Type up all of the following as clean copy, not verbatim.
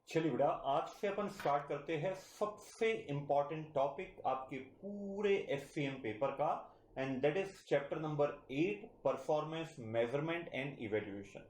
चलिए बेटा, आज से अपन स्टार्ट करते हैं सबसे इंपॉर्टेंट टॉपिक आपके पूरे एससीएम पेपर का, and that is chapter number 8, performance measurement and evaluation.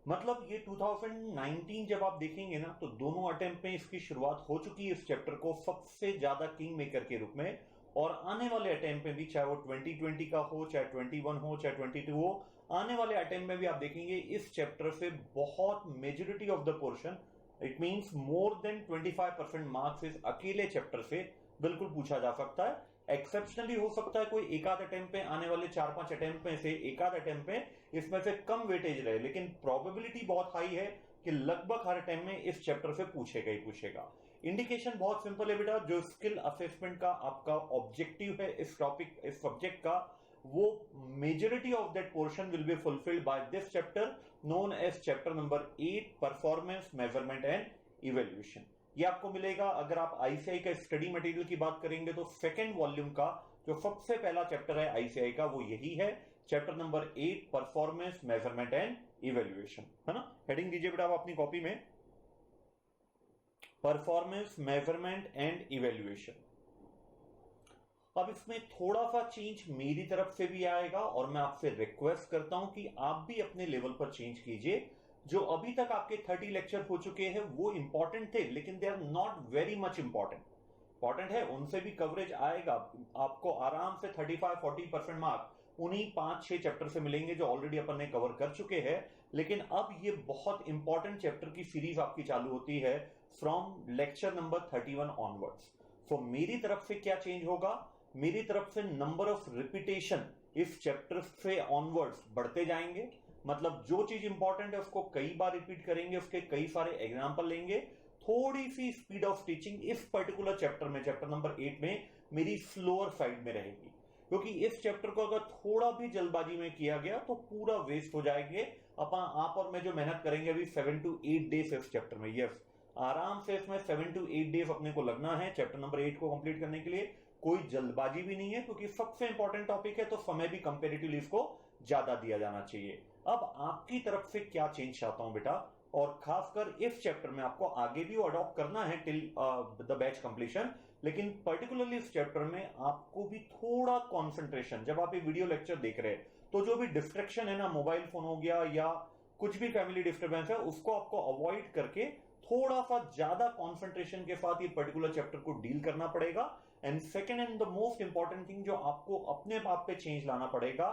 मतलब ये 2019 जब आप देखेंगे ना, तो दोनों अटेम्प्ट में इसकी शुरुआत हो चुकी है इस चैप्टर को सबसे ज्यादा किंग मेकर के रूप में, और आने वाले अटेम्प्ट में भी, चाहे वो 2020 का हो, चाहे 21 हो, चाहे 22 हो, आने वाले अटेम्प्ट में भी आप देखेंगे इस चैप्टर से बहुत majority of the portion, it means more than 25% marks इस अकेले चैप्टर से बिल्कुल पूछा जा सकता है। एक्सेप्शनली हो सकता है कोई एक आध अटेम्प्ट पे, आने वाले 4-5 अटेम्प्ट में से एक आध अटेम्प्ट पे इसमें से कम वेटेज रहे, लेकिन प्रोबेबिलिटी बहुत हाई है कि लगभग हर अटेम्प्ट में इस चैप्टर से पूछेगा ही पूछेगा। इंडिकेशन बहुत सिंपल है बेटा, जो स्किल असेसमेंट का आपका ऑब्जेक्टिव है इस टॉपिक, इस सब्जेक्ट का, वो majority of that portion will be fulfilled by this chapter known as chapter number 8, performance measurement and evaluation. ये आपको मिलेगा अगर आप आईसीआई का स्टडी मटेरियल की बात करेंगे तो सेकेंड वॉल्यूम का जो सबसे पहला चैप्टर है आईसीआई का, वो यही है, chapter number 8, performance measurement and evaluation, है ना। हेडिंग दीजिए बेटा आप अपनी कॉपी में, परफॉर्मेंस मेजरमेंट एंड इवेल्युएशन। अब इसमें थोड़ा सा चेंज मेरी तरफ से भी आएगा, और मैं आपसे रिक्वेस्ट करता हूं कि आप भी अपने लेवल पर चेंज कीजिए। जो अभी तक आपके 30 लेक्चर हो चुके हैं वो इंपॉर्टेंट थे, लेकिन they are not very much important है, उनसे भी कवरेज आएगा। आपको आराम से 35-40% मार्क उन्हीं 5-6 चैप्टर से मिलेंगे जो ऑलरेडी अपन ने कवर कर चुके हैं। लेकिन अब ये बहुत इंपॉर्टेंट चैप्टर की सीरीज आपकी चालू होती है फ्रॉम लेक्चर नंबर 31 ऑनवर्ड्स। सो मेरी तरफ से क्या चेंज होगा, मेरी तरफ से नंबर ऑफ रिपीटेशन इस चैप्टर से ऑनवर्ड्स बढ़ते जाएंगे। मतलब जो चीज इंपॉर्टेंट है उसको कई बार रिपीट करेंगे, उसके कई सारे एग्जाम्पल लेंगे। थोड़ी सी स्पीड ऑफ टीचिंग इस पर्टिकुलर चैप्टर में, चैप्टर नंबर 8 में, मेरी स्लोअर साइड में रहेगी, क्योंकि इस चैप्टर को अगर थोड़ा भी जल्दबाजी में किया गया तो पूरा वेस्ट हो जाएंगे। आप और मैं जो मेहनत करेंगे अभी 7 to 8 डेज इस चैप्टर में, यस, आराम से इसमें 7 to 8 डेज अपने को लगना है चैप्टर नंबर 8 को कंप्लीट करने के लिए। कोई जल्दबाजी भी नहीं है, क्योंकि सबसे इंपॉर्टेंट टॉपिक है तो समय भी कंपेरेटिवली इसको ज्यादा दिया जाना चाहिए। अब आपकी तरफ से क्या चेंज चाहता हूं बेटा, और खासकर इस चैप्टर में आपको आगे भी अडॉप्ट करना है टिल द बैच कंप्लीशन, लेकिन पर्टिकुलरली इस चैप्टर में आपको भी थोड़ा कॉन्सेंट्रेशन, जब आप ये वीडियो लेक्चर देख रहे हैं तो जो भी डिस्ट्रैक्शन है ना, मोबाइल फोन हो गया या कुछ भी फैमिली डिस्टर्बेंस है, उसको आपको अवॉइड करके थोड़ा सा ज्यादा कंसंट्रेशन के साथ ये पर्टिकुलर चैप्टर को डील करना पड़ेगा। And second and the most important thing जो आपको अपने आप पे चेंज लाना पड़ेगा,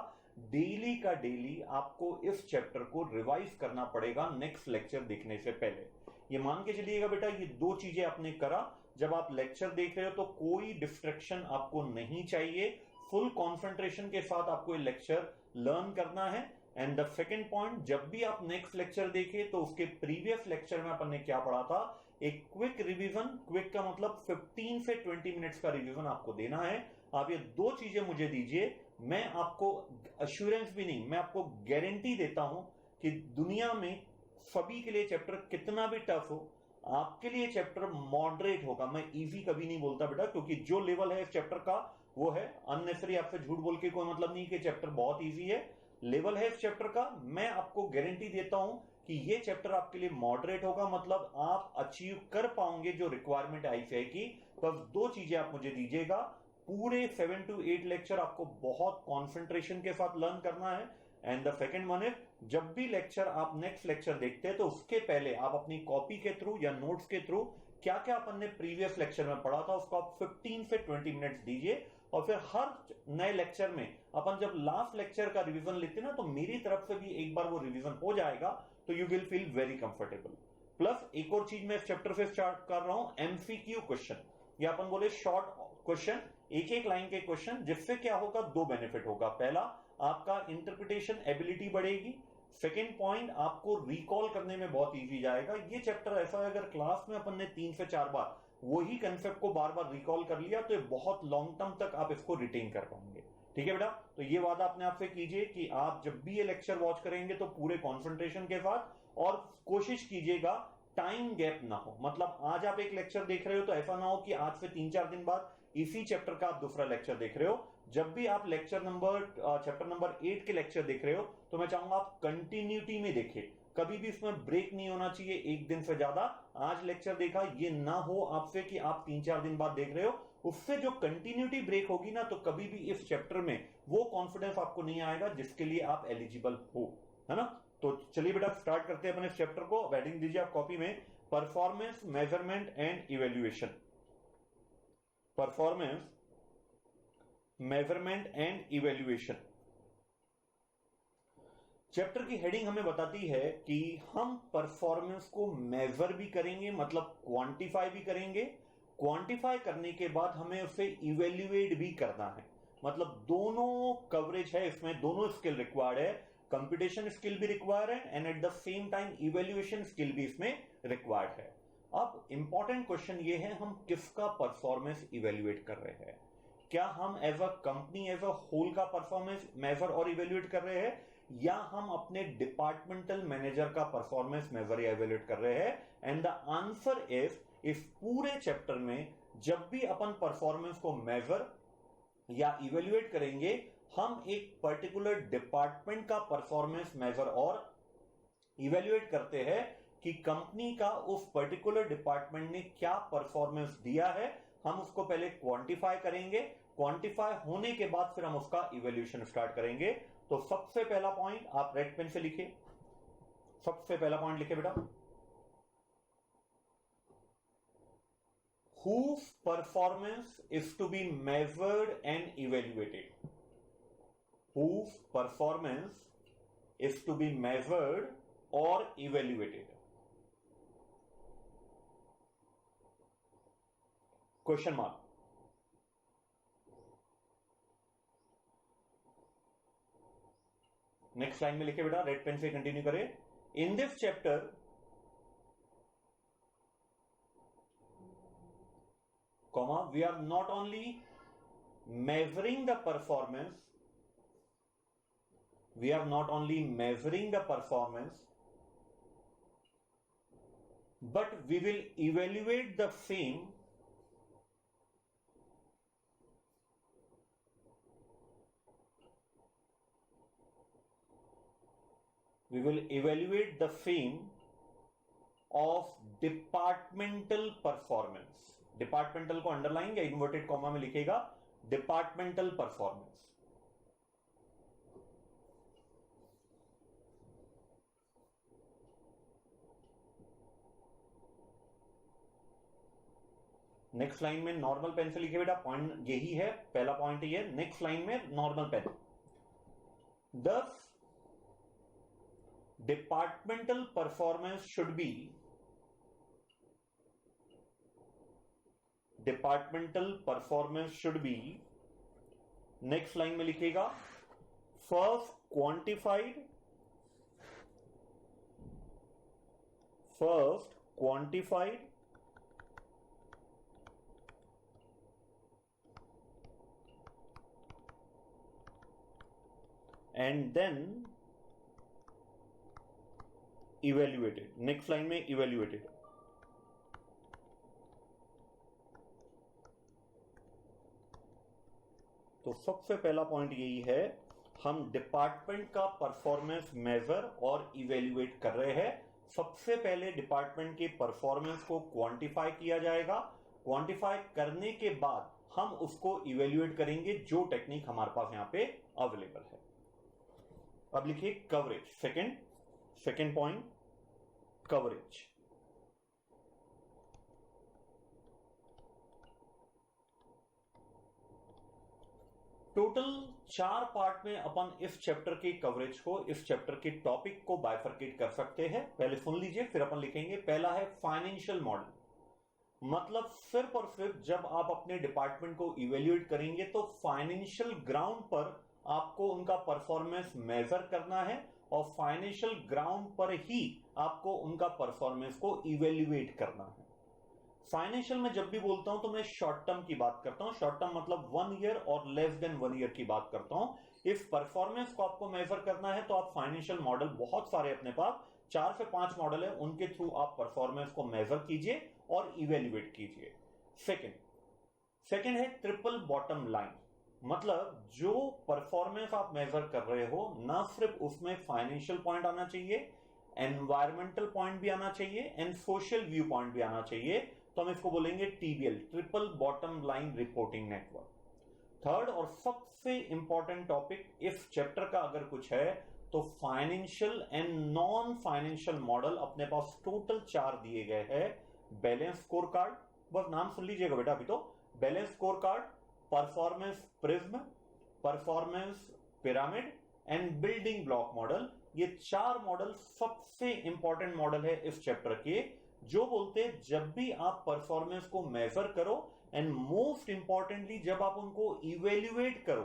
डेली का डेली आपको इस चैप्टर को रिवाइज करना पड़ेगा नेक्स्ट लेक्चर देखने से पहले। ये मान के चलिएगा बेटा, ये दो चीजें आपने करा, जब आप लेक्चर देख रहे हो तो कोई डिस्ट्रैक्शन आपको नहीं चाहिए, फुल कॉन्सेंट्रेशन के साथ आपको ये लेक्चर लर्न करना है। एंड द सेकेंड पॉइंट, जब भी आप नेक्स्ट लेक्चर देखें तो उसके प्रीवियस लेक्चर में अपन ने क्या पढ़ा था, एक क्विक रिवीजन, क्विक का मतलब 15 से 20 मिनट्स का रिवीजन आपको देना है। आप ये दो चीजें मुझे दीजिए, मैं आपको अश्योरेंस भी नहीं, मैं आपको गारंटी देता हूं कि दुनिया में सभी के लिए चैप्टर कितना भी टफ हो, आपके लिए चैप्टर मॉडरेट होगा। मैं इजी कभी नहीं बोलता बेटा, क्योंकि जो लेवल है इस चैप्टर का वो है अननेसेसरी। आपसे झूठ बोल के कोई मतलब नहीं कि चैप्टर बहुत इजी है, लेवल है इस चैप्टर का। मैं आपको गारंटी देता हूं कि ये चैप्टर आपके लिए मॉडरेट होगा, मतलब आप अचीव कर पाओगे जो रिक्वायरमेंट है आईसीआई की। बस दो चीजें आप मुझे दीजिएगा, पूरे 7 to 8 लेक्चर आपको बहुत कॉन्सेंट्रेशन के साथ लर्न करना है। And the second one is, जब भी लेक्चर आप नेक्स्ट लेक्चर देखते हैं तो उसके पहले आप अपनी कॉपी के थ्रू या नोट्स के थ्रू क्या क्या अपन ने प्रीवियस लेक्चर में पढ़ा था उसको आप 15 से 20 मिनट्स दीजिए। और फिर हर नए लेक्चर में अपन जब लास्ट लेक्चर का रिवीजन लेते ना, तो मेरी तरफ से भी एक बार वो रिवीजन हो जाएगा, तो you will feel very comfortable. Plus एक और चीज मैं इस चैप्टर से स्टार्ट कर रहा हूं, एमसीक्यू क्वेश्चन, या अपन बोले शॉर्ट क्वेश्चन, एक लाइन के क्वेश्चन, जिससे क्या होगा, दो बेनिफिट होगा। पहला, आपका इंटरप्रिटेशन एबिलिटी बढ़ेगी। सेकेंड पॉइंट, आपको रिकॉल करने में बहुत इजी जाएगा। ये चैप्टर ऐसा है, अगर क्लास में अपन ने 3 से 4 बार वही कंसेप्ट को बार बार रिकॉल कर लिया तो ये बहुत लॉन्ग टर्म तक आप इसको रिटेन कर पाएंगे। ठीक है बेटा, तो ये वादा अपने आप से कीजिए कि आप जब भी ये लेक्चर वॉच करेंगे तो पूरे कॉन्सेंट्रेशन के साथ, और कोशिश कीजिएगा टाइम गैप ना हो। मतलब आज आप एक लेक्चर देख रहे हो तो ऐसा ना हो कि आज से 3-4 दिन बाद इसी चैप्टर का आप दूसरा लेक्चर देख रहे हो। जब भी आप चैप्टर नंबर 8 के लेक्चर देख रहे हो तो मैं चाहूंगा आप कंटिन्यूटी में देखें, कभी भी इसमें ब्रेक नहीं होना चाहिए एक दिन से ज्यादा। आज लेक्चर देखा, ये ना हो आपसे कि आप 3-4 दिन बाद देख रहे हो, उससे जो कंटिन्यूटी ब्रेक होगी ना, तो कभी भी इस चैप्टर में वो कॉन्फिडेंस आपको नहीं आएगा जिसके लिए आप एलिजिबल हो, है ना। तो चलिए बेटा स्टार्ट करते हैं अपने चैप्टर को। हेडिंग दीजिए आप कॉपी में, performance measurement and evaluation. Performance measurement and evaluation. Chapter की हेडिंग हमें बताती है कि हम परफॉर्मेंस को मेजर भी करेंगे, मतलब क्वांटिफाई भी करेंगे। क्वांटिफाई करने के बाद हमें उसे इवेल्युएट भी करना है, मतलब दोनों कवरेज है इसमें, दोनों स्किल रिक्वायर्ड है। कंप्यूटेशन स्किल भी रिक्वायर्ड है and at the same time evaluation skill भी इसमें रिक्वायर्ड है। अब इंपॉर्टेंट क्वेश्चन ये है, हम किसका परफॉर्मेंस इवेल्युएट कर रहे हैं? क्या हम as a company as a whole का परफॉर्मेंस मेजर और इवेल्युएट कर रहे हैं, या हम अपने डिपार्टमेंटल मैनेजर का परफॉर्मेंस मेजर या इवेल्युएट कर रहे हैं? एंड द आंसर इज, इस पूरे चैप्टर में जब भी अपन परफॉर्मेंस को मेजर या इवेल्युएट करेंगे, हम एक पर्टिकुलर डिपार्टमेंट का परफॉर्मेंस मेजर और इवेल्युएट करते हैं कि कंपनी का उस पर्टिकुलर डिपार्टमेंट ने क्या परफॉर्मेंस दिया है। हम उसको पहले क्वांटिफाई करेंगे, क्वांटिफाई होने के बाद फिर हम उसका इवेल्युएशन स्टार्ट करेंगे। तो सबसे पहला पॉइंट आप रेड पेन से लिखिए, सबसे पहला पॉइंट लिखिए बेटा, whose performance is to be measured and evaluated? Whose performance is to be measured or evaluated? Question mark. Next line में लिखे बेटा, रेड पेन से कंटिन्यू करें। In this chapter comma we are not only measuring the performance, we are not only measuring the performance, but we will evaluate the same of departmental performance. Departmental को underline या inverted comma में लिखेगा, departmental performance. Next line में normal pen से लिखे बेटा, point यही है, पहला पॉइंट ये। नेक्स्ट लाइन में normal pen, thus departmental performance should be, next line में लिखेगा, first quantified and then evaluated. Next line में इवेल्युएटेड। तो सबसे पहला पॉइंट यही है, हम डिपार्टमेंट का परफॉर्मेंस मेजर और इवेल्युएट कर रहे हैं। सबसे पहले डिपार्टमेंट के परफॉर्मेंस को क्वांटिफाई किया जाएगा, क्वांटिफाई करने के बाद हम उसको इवेल्युएट करेंगे, जो टेक्निक हमारे पास यहां पे अवेलेबल है। अब लिखिए coverage, second point, coverage. Total 4 part में अपन इस चैप्टर के कवरेज को, इस चैप्टर के टॉपिक को बाइफरकेट कर सकते हैं। पहले सुन लीजिए फिर अपन लिखेंगे। पहला है फाइनेंशियल मॉडल, मतलब सिर्फ और सिर्फ जब आप अपने डिपार्टमेंट को इवेल्युएट करेंगे तो फाइनेंशियल ग्राउंड पर आपको उनका परफॉर्मेंस मेजर करना है और फाइनेंशियल ग्राउंड पर ही आपको उनका परफॉर्मेंस को इवेल्युएट करना है। फाइनेंशियल में जब भी बोलता हूं तो मैं शॉर्ट टर्म की बात करता हूं, शॉर्ट टर्म मतलब 1 ईयर और लेस देन 1 ईयर की बात करता हूं। इस परफॉर्मेंस को आपको मेजर करना है तो आप फाइनेंशियल मॉडल बहुत सारे अपने पास 4 से 5 मॉडल है, उनके थ्रू आप परफॉर्मेंस को मेजर कीजिए और इवेल्युएट कीजिए। सेकेंड है ट्रिपल बॉटम लाइन। मतलब जो परफॉर्मेंस आप मेजर कर रहे हो ना सिर्फ उसमें फाइनेंशियल पॉइंट आना चाहिए, एनवायरमेंटल पॉइंट भी आना चाहिए एंड सोशल व्यू पॉइंट भी आना चाहिए, तो हम इसको बोलेंगे TBL, triple bottom line reporting network. Third और सबसे इंपॉर्टेंट टॉपिक इस चैप्टर का अगर कुछ है तो financial and non financial model अपने पास टोटल 4 दिए गए हैं। बैलेंस स्कोर कार्ड, बस नाम सुन लीजिएगा बेटा अभी तो, balance score card, performance prism, performance pyramid and building block model. ये 4 मॉडल सबसे इंपॉर्टेंट मॉडल है इस चैप्टर के, जो बोलते हैं जब भी आप परफॉर्मेंस को मेजर करो एंड मोस्ट इंपॉर्टेंटली जब आप उनको इवेल्युएट करो,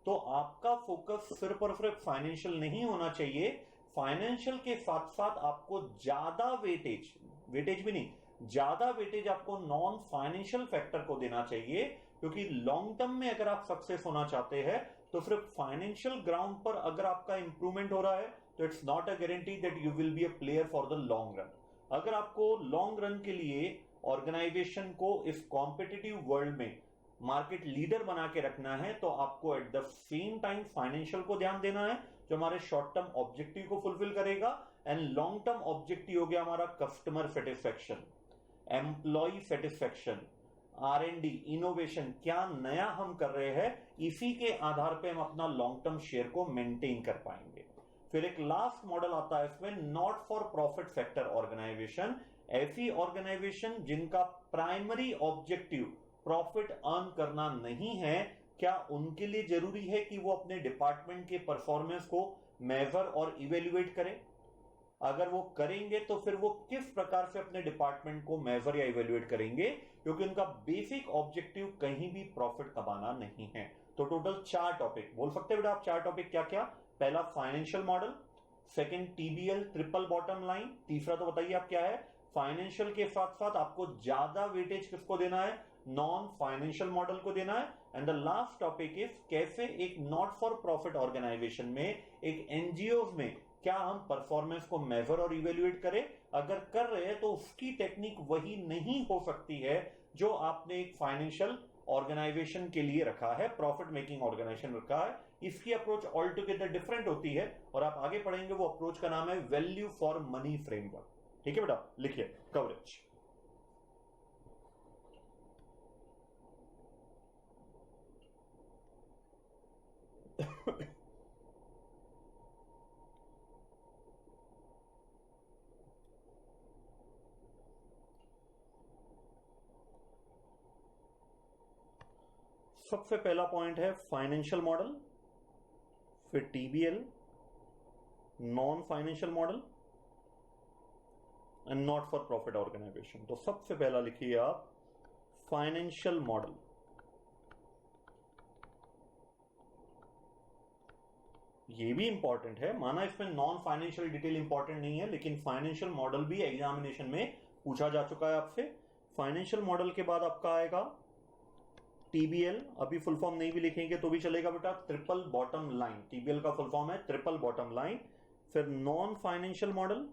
तो आपका फोकस सिर्फ और सिर्फ फाइनेंशियल नहीं होना चाहिए, फाइनेंशियल के साथ साथ आपको ज्यादा वेटेज, वेटेज भी नहीं, ज्यादा वेटेज आपको नॉन फाइनेंशियल फैक्टर को देना चाहिए, क्योंकि लॉन्ग टर्म में अगर आप सक्सेस होना चाहते हैं तो सिर्फ फाइनेंशियल ग्राउंड पर अगर आपका इंप्रूवमेंट हो रहा है तो it's not a guarantee that you will be a player for the long run. अगर आपको लॉन्ग रन के लिए ऑर्गेनाइजेशन को इस कॉम्पिटिटिव वर्ल्ड में मार्केट लीडर बना के रखना है, तो आपको at the same time financial को ध्यान देना है, जो हमारे शॉर्ट टर्म ऑब्जेक्टिव को फुलफिल करेगा, एंड लॉन्ग टर्म ऑब्जेक्टिव हो गया हमारा customer satisfaction, employee satisfaction, R&D, innovation, क्या नया हम कर रहे हैं, इसी के आधार पे हम अपना लॉन्ग टर्म शेयर को मेंटेन कर पाएंगे। फिर एक लास्ट मॉडल आता है इसमें, not for profit sector organisation, ऐसी ऑर्गेनाइजेशन जिनका प्राइमरी ऑब्जेक्टिव प्रॉफिट अर्न करना नहीं है, क्या उनके लिए जरूरी है कि वो अपने डिपार्टमेंट के परफॉर्मेंस को मेजर और इवेल्युएट करें? अगर वो करेंगे तो फिर वो किस प्रकार से अपने डिपार्टमेंट को मेजर या इवेल्युएट करेंगे, क्योंकि उनका बेसिक ऑब्जेक्टिव कहीं भी प्रॉफिट कमाना नहीं है। तो टोटल 4 टॉपिक बोल सकते हैं बेटा आप, 4 टॉपिक क्या क्या? पहला financial model, second TBL triple bottom line, तीसरा तो बताइए आप क्या है, फाइनेंशियल के साथ साथ आपको ज्यादा वेटेज किसको देना है, नॉन फाइनेंशियल मॉडल को देना है, and the last topic is कैसे एक नॉट फॉर प्रॉफिट ऑर्गेनाइजेशन में, एक एनजीओ में क्या हम परफॉर्मेंस को मेजर और इवेल्युएट करें, अगर कर रहे हैं तो उसकी टेक्निक वही नहीं हो सकती है जो आपने एक फाइनेंशियल ऑर्गेनाइजेशन के लिए रखा है, प्रॉफिट मेकिंग ऑर्गेनाइजेशन रखा है, इसकी अप्रोच ऑल टुगेदर डिफरेंट होती है, और आप आगे पढ़ेंगे वो अप्रोच का नाम है वैल्यू फॉर मनी फ्रेमवर्क। ठीक है बेटा, लिखिए कवरेज। सबसे पहला पॉइंट है फाइनेंशियल मॉडल, फिर TBL, non financial model and not for profit organisation. तो सबसे पहला लिखिए आप फाइनेंशियल मॉडल। ये भी इंपॉर्टेंट है, माना इसमें नॉन फाइनेंशियल डिटेल इंपॉर्टेंट नहीं है, लेकिन फाइनेंशियल मॉडल भी एग्जामिनेशन में पूछा जा चुका है आपसे। फाइनेंशियल मॉडल के बाद आपका आएगा टीबीएल, अभी फुल फॉर्म नहीं भी लिखेंगे तो भी चलेगा बेटा, ट्रिपल बॉटम लाइन, टीबीएल का फुल फॉर्म है ट्रिपल बॉटम लाइन। फिर non financial model,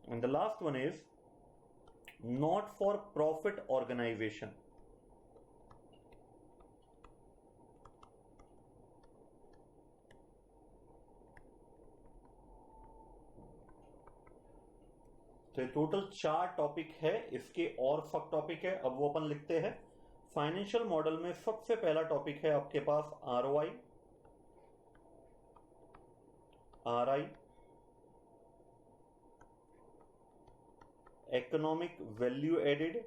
and the last one is not for profit organisation. तो टोटल 4 टॉपिक है, इसके और सब टॉपिक है, अब वो अपन लिखते हैं। फाइनेंशियल मॉडल में सबसे पहला टॉपिक है आपके पास ROI, RI, economic value added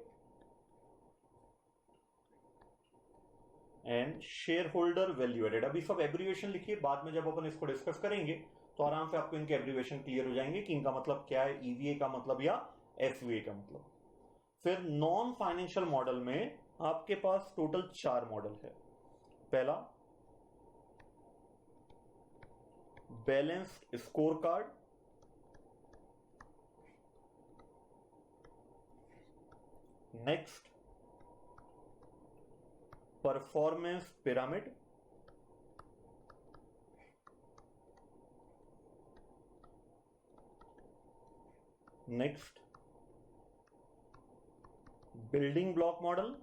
and shareholder value added. अभी सब एब्रीविएशन लिखिए, बाद में जब अपन इसको डिस्कस करेंगे तो आराम से आपको इनके एब्रीविएशन क्लियर हो जाएंगे कि इनका मतलब क्या है, ईवीए का मतलब या एसवीए का मतलब। फिर नॉन फाइनेंशियल मॉडल में आपके पास टोटल 4 मॉडल है। पहला balanced score card, next performance pyramid, next building block model,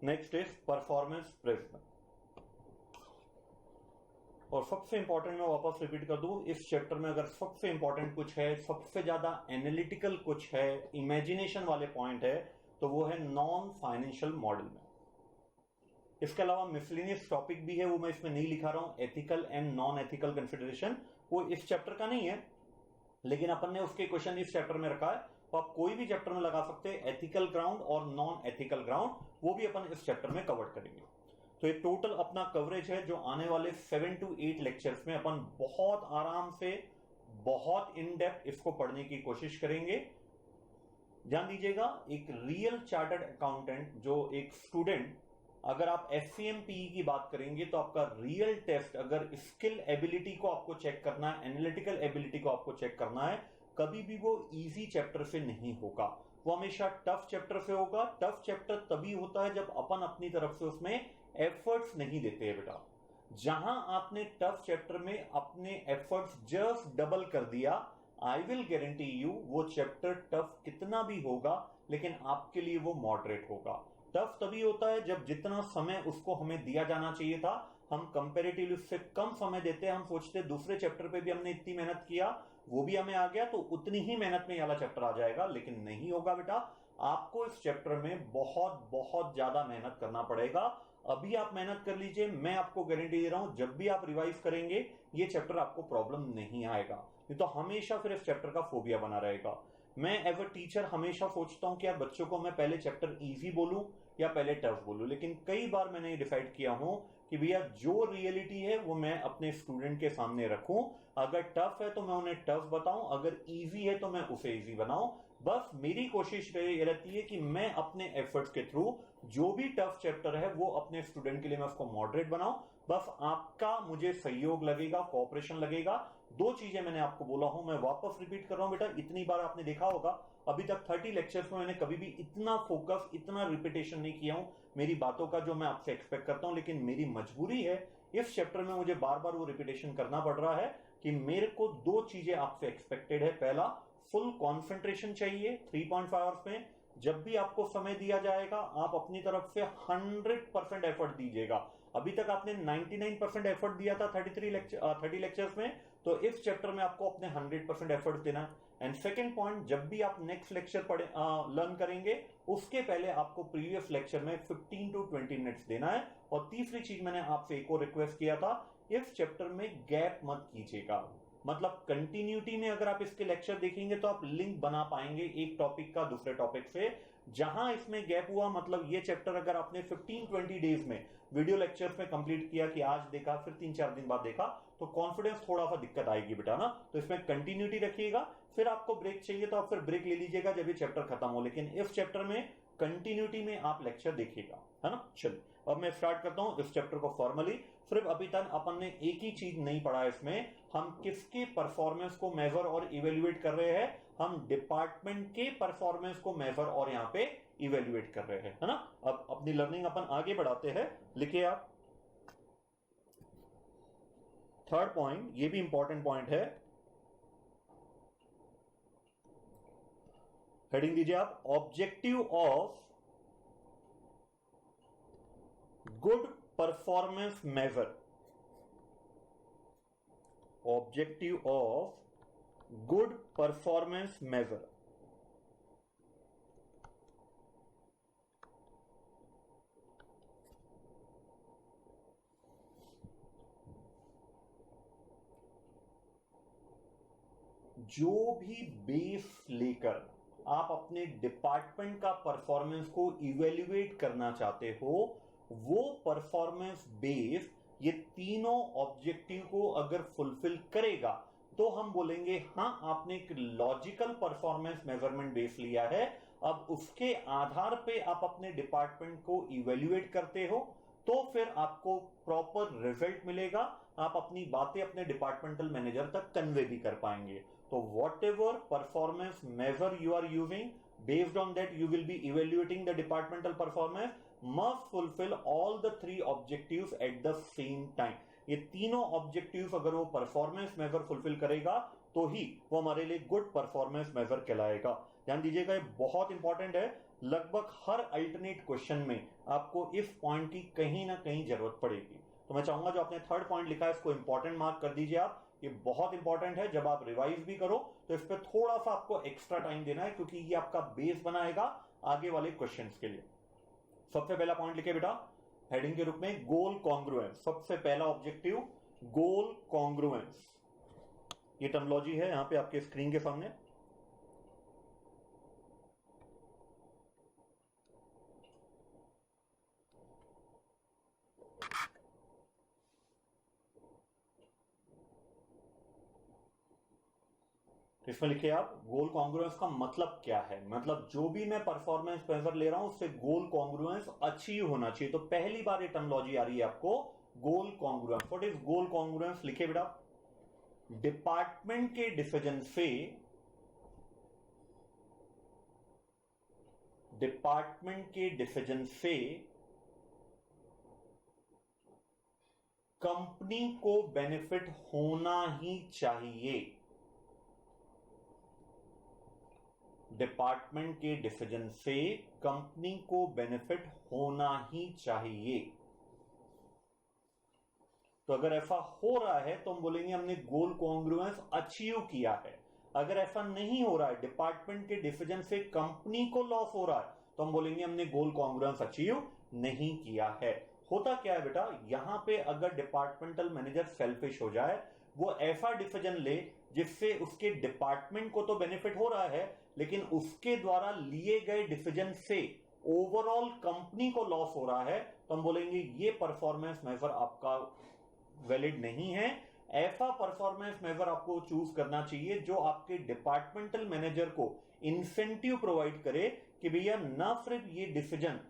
next is performance prism. और सबसे इंपॉर्टेंट मैं वापस रिपीट कर दूं, इस चैप्टर में अगर सबसे इंपॉर्टेंट कुछ है, सबसे ज्यादा एनालिटिकल कुछ है, इमेजिनेशन वाले पॉइंट है, तो वो है नॉन फाइनेंशियल मॉडल में। इसके अलावा मिसलिनियस टॉपिक भी है, वो मैं इसमें नहीं लिखा रहा हूं। Ethical and non ethical consideration वो इस चैप्टर का नहीं है, लेकिन अपन ने उसके क्वेश्चन इस चैप्टर में रखा है, तो आप कोई भी चैप्टर में लगा सकते हैं, एथिकल ग्राउंड और नॉन एथिकल ग्राउंड, वो भी अपन इस चैप्टर में कवर करेंगे। तो ये टोटल अपना कवरेज है जो आने वाले 7 to 8 लेक्चर्स में अपन बहुत आराम से, बहुत इन डेप्थ इसको पढ़ने की कोशिश करेंगे। ध्यान दीजिएगा, एक रियल चार्टर्ड अकाउंटेंट, जो एक स्टूडेंट, अगर आप SCMPE की बात करेंगे तो आपका रियल टेस्ट, अगर स्किल एबिलिटी को आपको चेक करना है, एनालिटिकल एबिलिटी को आपको चेक करना है, कभी भी वो इजी चैप्टर से नहीं होगा, वो हमेशा टफ चैप्टर से होगा। टफ चैप्टर तभी होता है जब अपन अपनी तरफ से उसमें एफर्ट्स नहीं देते हैं बेटा। जहां आपने टफ चैप्टर में अपने एफर्ट्स जस्ट डबल कर दिया, आई विल गारंटी यू वो चैप्टर टफ कितना भी होगा, लेकिन आपके लिए वो मॉडरेट होगा। टफ तभी होता है जब जितना समय उसको हमें दिया जाना चाहिए था, हम कंपेरेटिवली उससे कम समय देते हैं। हम सोचते दूसरे चैप्टर पे भी हमने इतनी मेहनत किया, वो भी हमें आ गया, तो उतनी ही मेहनत में ये वाला चैप्टर आ जाएगा, लेकिन नहीं होगा बेटा। आपको इस चैप्टर में बहुत बहुत ज्यादा मेहनत करना पड़ेगा। अभी आप मेहनत कर लीजिए, मैं आपको गारंटी दे रहा हूं, जब भी आप रिवाइज करेंगे ये चैप्टर आपको प्रॉब्लम नहीं आएगा। नहीं तो हमेशा फिर इस चैप्टर का फोबिया बना रहेगा। मैं एज अ टीचर हमेशा सोचता हूं कि यार बच्चों को मैं पहले चैप्टर इजी बोलूं या पहले टफ बोलूं, लेकिन कई बार मैंने डिसाइड किया हूं कि भैया जो रियलिटी है वो मैं अपने स्टूडेंट के सामने रखूं। अगर टफ है तो मैं उन्हें टफ बताऊं, अगर इजी है तो मैं उसे इजी बनाऊं। बस मेरी कोशिश ये रहती है कि मैं अपने एफर्ट्स के थ्रू जो भी टफ चैप्टर है वो अपने स्टूडेंट के लिए मैं उसको मॉडरेट बनाऊं। बस आपका मुझे सहयोग लगेगा, कोऑपरेशन लगेगा। दो चीजें मैंने आपको बोला हूं, मैं वापस रिपीट कर रहा हूं बेटा। इतनी बार आपने देखा होगा अभी तक 30 लेक्चर्स में मैंने कभी भी इतना फोकस, इतना रिपीटेशन नहीं किया हूं मेरी बातों का, जो मैं आपसे एक्सपेक्ट करता हूं। लेकिन मेरी मजबूरी है, इस चैप्टर में मुझे बार बार वो रिपीटेशन करना पड़ रहा है कि मेरे को दो चीजें आपसे एक्सपेक्टेड है। पहला, फुल कॉन्सेंट्रेशन चाहिए 3.5 आवर्स में। जब भी आपको समय दिया जाएगा आप अपनी तरफ से 100% एफर्ट दीजिएगा। अभी तक आपने 99% एफर्ट दिया था 30 लेक्चर्स में, तो इस चैप्टर में आपको अपने 100% एफर्ट देना है। एंड सेकेंड पॉइंट, जब भी आप नेक्स्ट लेक्चर पढ़े लर्न करेंगे, उसके पहले आपको प्रीवियस लेक्चर में 15 to 20 मिनट्स देना है। और तीसरी चीज मैंने आपसे एक और रिक्वेस्ट किया था, इस चैप्टर में गैप मत कीजिएगा। मतलब कंटिन्यूटी में अगर आप इसके लेक्चर देखेंगे तो आप लिंक बना पाएंगे एक टॉपिक का दूसरे टॉपिक से। जहां इसमें गैप हुआ, मतलब ये चैप्टर अगर आपने 15-20 डेज में वीडियो लेक्चर्स में कंप्लीट किया कि आज देखा फिर 3-4 दिन बाद देखा, तो कॉन्फिडेंस थोड़ा सा दिक्कत आएगी बेटा ना। तो इसमें कंटिन्यूटी रखिएगा। फिर आपको ब्रेक चाहिए तो आप फिर ब्रेक ले लीजिएगा जब ये चैप्टर खत्म हो, लेकिन इस चैप्टर में कंटिन्यूटी में आप लेक्चर देखिएगा, है ना। चलिए अब मैं स्टार्ट करता हूं इस चैप्टर को फॉर्मली। सिर्फ अभी तक अपन ने एक ही चीज नहीं पढ़ा है इसमें, हम किसके परफॉर्मेंस को मेजर और इवेल्युएट कर रहे हैं, हम डिपार्टमेंट के परफॉर्मेंस को मेजर और यहां पे इवेल्युएट कर रहे हैं, है ना। अब अपनी लर्निंग अपन आगे बढ़ाते हैं। लिखिए आप थर्ड पॉइंट, ये भी इंपॉर्टेंट पॉइंट है, हेडिंग दीजिए आप, objective of good performance measure. Objective of good performance measure. जो भी बेस लेकर आप अपने डिपार्टमेंट का परफॉर्मेंस को इवेल्युएट करना चाहते हो, वो परफॉर्मेंस बेस ये तीनों ऑब्जेक्टिव को अगर फुलफिल करेगा तो हम बोलेंगे हाँ आपने एक लॉजिकल परफॉर्मेंस मेजरमेंट बेस लिया है। अब उसके आधार पे आप अपने डिपार्टमेंट को इवेल्युएट करते हो तो फिर आपको प्रॉपर रिजल्ट मिलेगा, आप अपनी बातें अपने डिपार्टमेंटल मैनेजर तक कन्वे भी कर पाएंगे। तो whatever performance measure you are using, Based on that, you will be evaluating the departmental performance. Must fulfill all the 3 objectives at the same time. ये तीनों ऑब्जेक्टिव्स अगर वो परफॉर्मेंस मेजर फुलफिल करेगा तो ही वो हमारे लिए गुड परफॉर्मेंस मेजर कहलाएगा। ध्यान दीजिएगा, ये बहुत इंपॉर्टेंट है। लगभग हर अल्टरनेट क्वेश्चन में आपको इस पॉइंट की कहीं ना कहीं जरूरत पड़ेगी। तो मैं चाहूंगा जो आपने थर्ड पॉइंट लिखा है इसको इंपॉर्टेंट मार्क कर दीजिए आप। ये बहुत इंपॉर्टेंट है। जब आप रिवाइज भी करो तो इस पर थोड़ा सा आपको एक्स्ट्रा टाइम देना है, क्योंकि ये आपका बेस बनाएगा आगे वाले क्वेश्चंस के लिए। सबसे पहला पॉइंट लिखे बेटा हेडिंग के रूप में, गोल कॉन्ग्रुएंस। सबसे पहला ऑब्जेक्टिव गोल कॉन्ग्रुएंस। ये टर्मिनोलॉजी है यहां पे आपके स्क्रीन के सामने। इसमें लिखिए आप, गोल कॉन्ग्रुएंस का मतलब क्या है। मतलब जो भी मैं परफॉर्मेंस मेजर ले रहा हूं उससे गोल कॉन्ग्रुएंस अचीव होना चाहिए। तो पहली बार ये टर्मिनोलॉजी आ रही है आपको, goal congruence. What is goal congruence? लिखिए बेटा, डिपार्टमेंट के डिसीजन से कंपनी को बेनिफिट होना ही चाहिए। डिपार्टमेंट के डिसीजन से कंपनी को बेनिफिट होना ही चाहिए। तो अगर ऐसा हो रहा है तो हम बोलेंगे हमने गोल कॉन्ग्रुएंस अचीव किया है। अगर ऐसा नहीं हो रहा है, डिपार्टमेंट के डिसीजन से कंपनी को लॉस हो रहा है, तो हम बोलेंगे हमने गोल कॉन्ग्रुएंस अचीव नहीं किया है। होता क्या है बेटा, यहां पे अगर डिपार्टमेंटल मैनेजर सेल्फिश हो जाए, वो ऐसा डिसीजन ले जिससे उसके डिपार्टमेंट को तो बेनिफिट हो रहा है, लेकिन उसके द्वारा लिए गए डिसीजन से ओवरऑल कंपनी को लॉस हो रहा है, तो हम बोलेंगे ये परफॉर्मेंस मेजर आपका वैलिड नहीं है। ऐसा परफॉर्मेंस मेजर आपको चूज करना चाहिए जो आपके डिपार्टमेंटल मैनेजर को इंसेंटिव प्रोवाइड करे कि भैया ना सिर्फ ये डिसीजन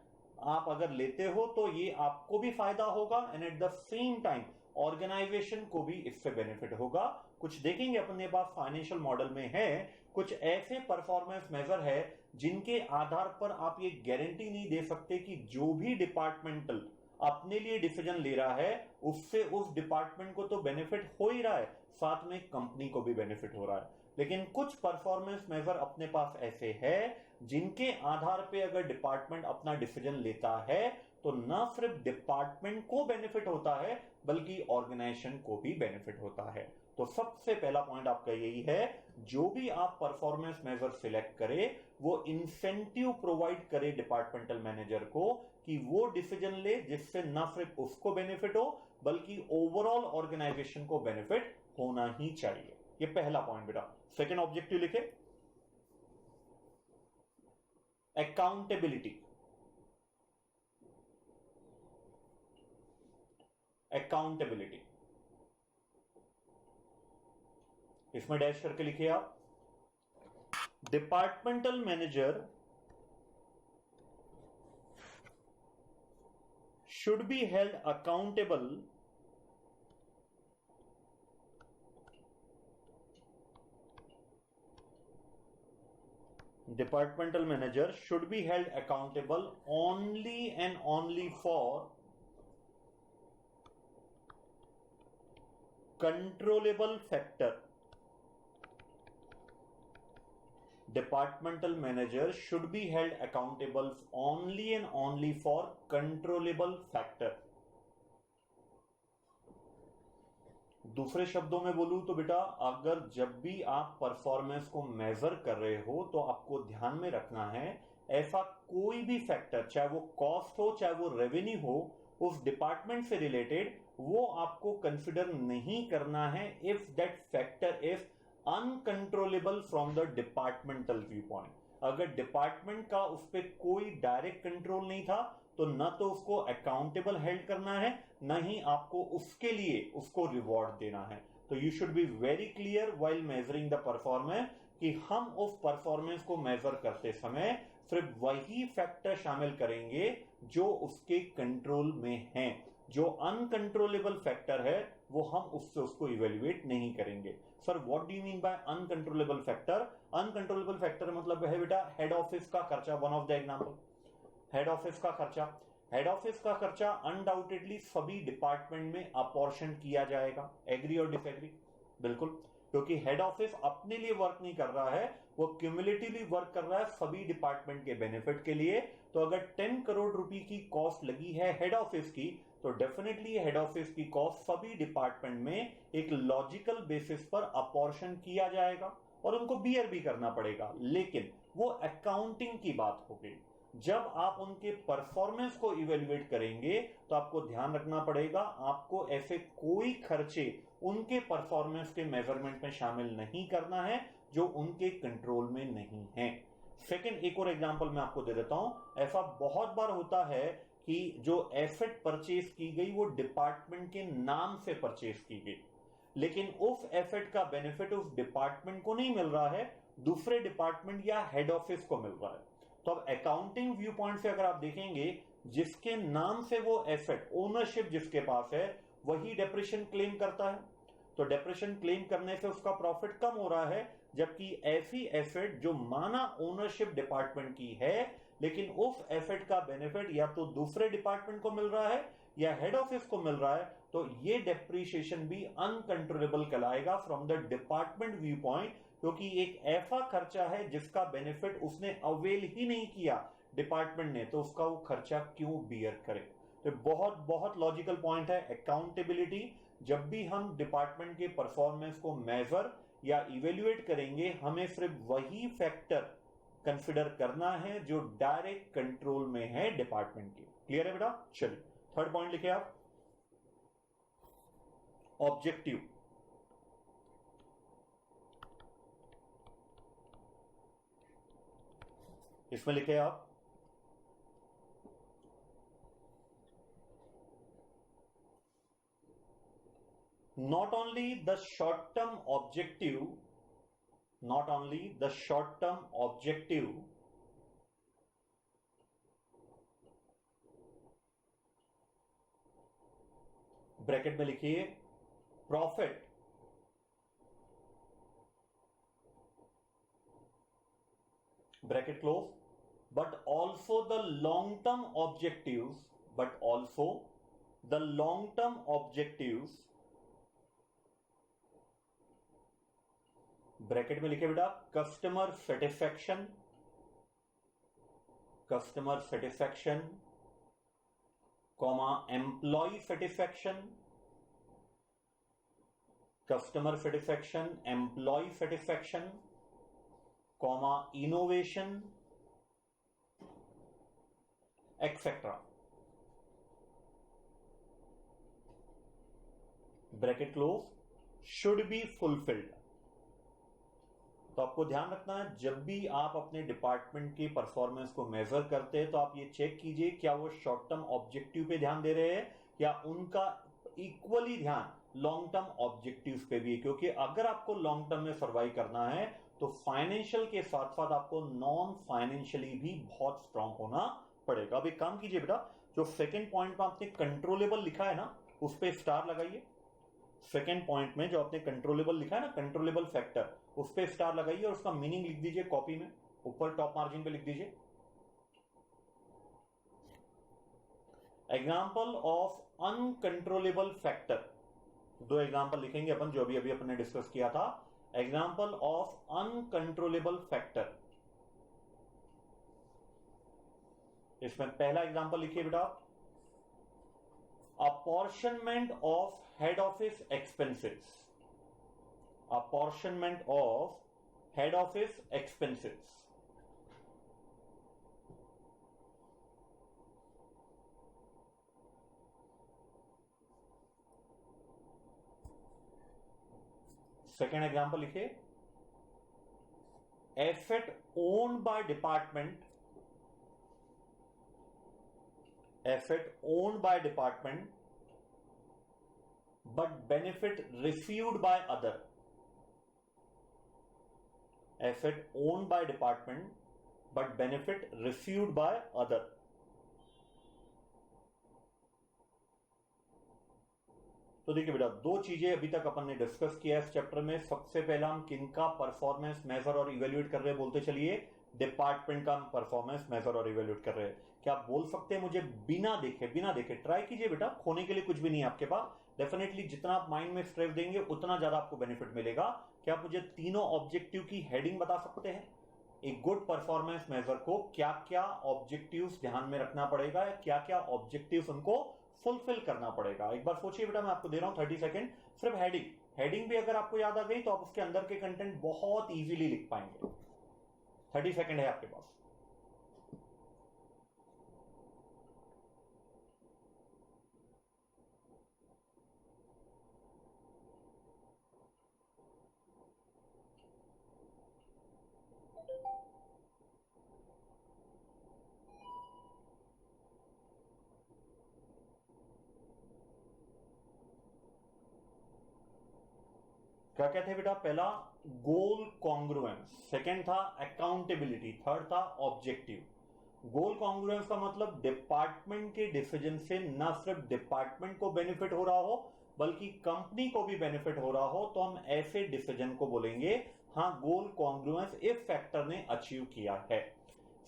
आप अगर लेते हो तो ये आपको भी फायदा होगा and at the same time organisation को भी इससे बेनिफिट होगा। कुछ देखेंगे अपने पास फाइनेंशियल मॉडल में है, कुछ ऐसे परफॉर्मेंस मेजर है जिनके आधार पर आप ये गारंटी नहीं दे सकते कि जो भी डिपार्टमेंटल अपने लिए डिसीजन ले रहा है उससे उस डिपार्टमेंट को तो बेनिफिट हो ही रहा है, साथ में कंपनी को भी बेनिफिट हो रहा है। लेकिन कुछ परफॉर्मेंस मेजर अपने पास ऐसे है जिनके आधार पे अगर डिपार्टमेंट अपना डिसीजन लेता है तो न सिर्फ डिपार्टमेंट को बेनिफिट होता है बल्कि ऑर्गेनाइजेशन को भी बेनिफिट होता है। तो सबसे पहला पॉइंट आपका यही है, जो भी आप परफॉर्मेंस मेजर सिलेक्ट करें वो इंसेंटिव प्रोवाइड करे डिपार्टमेंटल मैनेजर को कि वो डिसीजन ले जिससे न सिर्फ उसको बेनिफिट हो बल्कि ओवरऑल ऑर्गेनाइजेशन को बेनिफिट होना ही चाहिए। ये पहला पॉइंट बेटा। सेकेंड ऑब्जेक्टिव लिखे, अकाउंटेबिलिटी। अकाउंटेबिलिटी इसमें डैश करके लिखिए आप, departmental manager should be held accountable departmental manager should be held accountable only and only for controllable factor. Departmental manager should be held accountable only and only for controllable factor. दूसरे शब्दों में बोलूं तो बेटा, अगर जब भी आप परफॉर्मेंस को मेजर कर रहे हो तो आपको ध्यान में रखना है ऐसा कोई भी फैक्टर, चाहे वो कॉस्ट हो चाहे वो रेवेन्यू हो, उस डिपार्टमेंट से रिलेटेड, वो आपको कंसिडर नहीं करना है if that factor is uncontrollable from the departmental view point. अगर डिपार्टमेंट का उस पर कोई डायरेक्ट कंट्रोल नहीं था तो न तो उसको अकाउंटेबल हेल्ड करना है, न ही आपको उसके लिए उसको रिवॉर्ड देना है। तो you should be very clear while measuring the performance कि हम उस परफॉर्मेंस को मेजर करते समय सिर्फ वही फैक्टर शामिल करेंगे जो उसके कंट्रोल में हैं। जो अनकंट्रोलेबल फैक्टर है वो हम उससे उसको इवेल्युएट नहीं करेंगे। Sir what do you mean by uncontrollable factor? Uncontrollable factor मतलब है बेटा हेड ऑफिस का खर्चा, one of the example head office का खर्चा। हेड ऑफिस का खर्चा अनडाउटेडली सभी डिपार्टमेंट में अपॉर्शन किया जाएगा। एग्री और डिसएग्री? बिल्कुल, क्योंकि हेड ऑफिस अपने लिए वर्क नहीं कर रहा है, वो क्यूमुलेटिवली वर्क कर रहा है सभी डिपार्टमेंट के बेनिफिट के लिए। तो अगर 10 करोड़ रुपए की कॉस्ट लगी है हेड ऑफिस की, तो डेफिनेटली हेड ऑफिस की कॉस्ट सभी डिपार्टमेंट में एक लॉजिकल बेसिस पर अपॉर्शन किया जाएगा और उनको बियर भी करना पड़ेगा। लेकिन वो अकाउंटिंग की बात हो गई। जब आप उनके परफॉर्मेंस को इवेल्युएट करेंगे तो आपको ध्यान रखना पड़ेगा, आपको ऐसे कोई खर्चे उनके परफॉर्मेंस के मेजरमेंट में शामिल नहीं करना है जो उनके कंट्रोल में नहीं है। सेकंड, एक और एग्जांपल मैं आपको दे देता हूं। ऐसा बहुत बार होता है कि जो एसेट परचेज की गई वो डिपार्टमेंट के नाम से परचेज की गई, लेकिन उस एसेट का बेनिफिट उस डिपार्टमेंट को नहीं मिल रहा है, दूसरे डिपार्टमेंट या हेड ऑफिस को मिल रहा है। तो अब अकाउंटिंग व्यू पॉइंट से अगर आप देखेंगे, जिसके नाम से वो एसेट, ओनरशिप जिसके पास है, वही डेप्रिसिएशन क्लेम करता है। तो डेप्रिसिएशन क्लेम करने से उसका प्रॉफिट कम हो रहा है, जबकि ऐसी एसेट जो माना ओनरशिप डिपार्टमेंट की है, लेकिन उस एसेट का बेनिफिट या तो दूसरे डिपार्टमेंट को मिल रहा है या हेड ऑफिस को मिल रहा है, तो ये डेप्रिसिएशन भी अनकंट्रोलेबल कहलाएगा from the department view point, क्योंकि एक ऐसा खर्चा है जिसका बेनिफिट उसने अवेल ही नहीं किया डिपार्टमेंट ने, तो उसका वो खर्चा क्यों बियर करे। तो बहुत बहुत लॉजिकल पॉइंट है अकाउंटेबिलिटी। जब भी हम डिपार्टमेंट के परफॉर्मेंस को मेजर या इवेल्युएट करेंगे, हमें सिर्फ वही फैक्टर कंसिडर करना है जो डायरेक्ट कंट्रोल में है डिपार्टमेंट के। क्लियर है बेटा? चलिए थर्ड पॉइंट लिखे आप, ऑब्जेक्टिव। इसमें लिखे आप not only the short term objective, not only the short term objective, bracket में लिखिए profit, bracket close, but also the long term objectives, but also the long term objectives, bracket में लिखे बेटा customer satisfaction, customer satisfaction, comma employee satisfaction, customer satisfaction, employee satisfaction, comma innovation etcetera, bracket close, should be fulfilled. तो आपको ध्यान रखना है, जब भी आप अपने डिपार्टमेंट की परफॉर्मेंस को मेजर करते हैं तो आप ये चेक कीजिए क्या वो शॉर्ट टर्म ऑब्जेक्टिव पे ध्यान दे रहे हैं या उनका इक्वली ध्यान लॉन्ग टर्म ऑब्जेक्टिव्स पे भी है। क्योंकि अगर आपको लॉन्ग टर्म में सर्वाइव करना है तो फाइनेंशियल के साथ साथ आपको नॉन फाइनेंशियली भी बहुत स्ट्रांग होना पड़ेगा। अब एक काम कीजिए बेटा, जो सेकेंड पॉइंट में आपने कंट्रोलेबल लिखा है ना, उस पर स्टार लगाइए। सेकेंड पॉइंट में जो आपने कंट्रोलेबल लिखा है ना, कंट्रोलेबल फैक्टर, उस पर स्टार लगाइए और उसका मीनिंग लिख दीजिए कॉपी में, ऊपर टॉप मार्जिन पे लिख दीजिए एग्जाम्पल ऑफ अनकंट्रोलेबल फैक्टर। दो एग्जाम्पल लिखेंगे अपन जो अभी अभी अपन ने डिस्कस किया था, एग्जाम्पल ऑफ अनकंट्रोलेबल फैक्टर। इसमें पहला एग्जाम्पल लिखिए बेटा, apportionment of head office expenses, apportionment of head office expenses। Second example लिखिए, asset owned by department, asset owned by department but benefit received by other, asset owned by department but benefit received by other। तो देखिए बेटा, दो चीजें अभी तक अपन ने discuss किया इस चैप्टर में। सबसे पहला हम किनका परफॉर्मेंस मेजर और इवेल्युएट कर रहे हैं, बोलते चलिए डिपार्टमेंट का हम परफॉर्मेंस मेजर और इवेल्युएट कर रहे हैं। क्या आप बोल सकते हैं मुझे बिना देखे ट्राई कीजिए बेटा, खोने के लिए कुछ भी नहीं है आपके पास। डेफिनेटली जितना आप माइंड में स्ट्रेस देंगे उतना ज्यादा आपको बेनिफिट मिलेगा। क्या आप मुझे तीनों ऑब्जेक्टिव की हेडिंग बता सकते हैं? एक गुड परफॉर्मेंस मेजर को क्या क्या ऑब्जेक्टिव्स ध्यान में रखना पड़ेगा, या क्या क्या ऑब्जेक्टिव्स उनको फुलफिल करना पड़ेगा? एक बार सोचिए बेटा, मैं आपको दे रहा हूं 30 सेकेंड। सिर्फ हेडिंग भी अगर आपको याद आ गई तो आप उसके अंदर के कंटेंट बहुत इजीली लिख पाएंगे। 30 सेकेंड है आपके पास। क्या क्या थे बेटा? पहला गोल कॉन्ग्रुएंस, सेकंड था अकाउंटेबिलिटी, थर्ड था ऑब्जेक्टिव। गोल कॉन्ग्रुएंस का मतलब डिपार्टमेंट के डिसीजन से न सिर्फ डिपार्टमेंट को बेनिफिट हो रहा हो बल्कि कंपनी को भी बेनिफिट हो रहा हो, तो हम ऐसे डिसीजन को बोलेंगे हाँ गोल कॉन्ग्रुएंस इस फैक्टर ने अचीव किया है।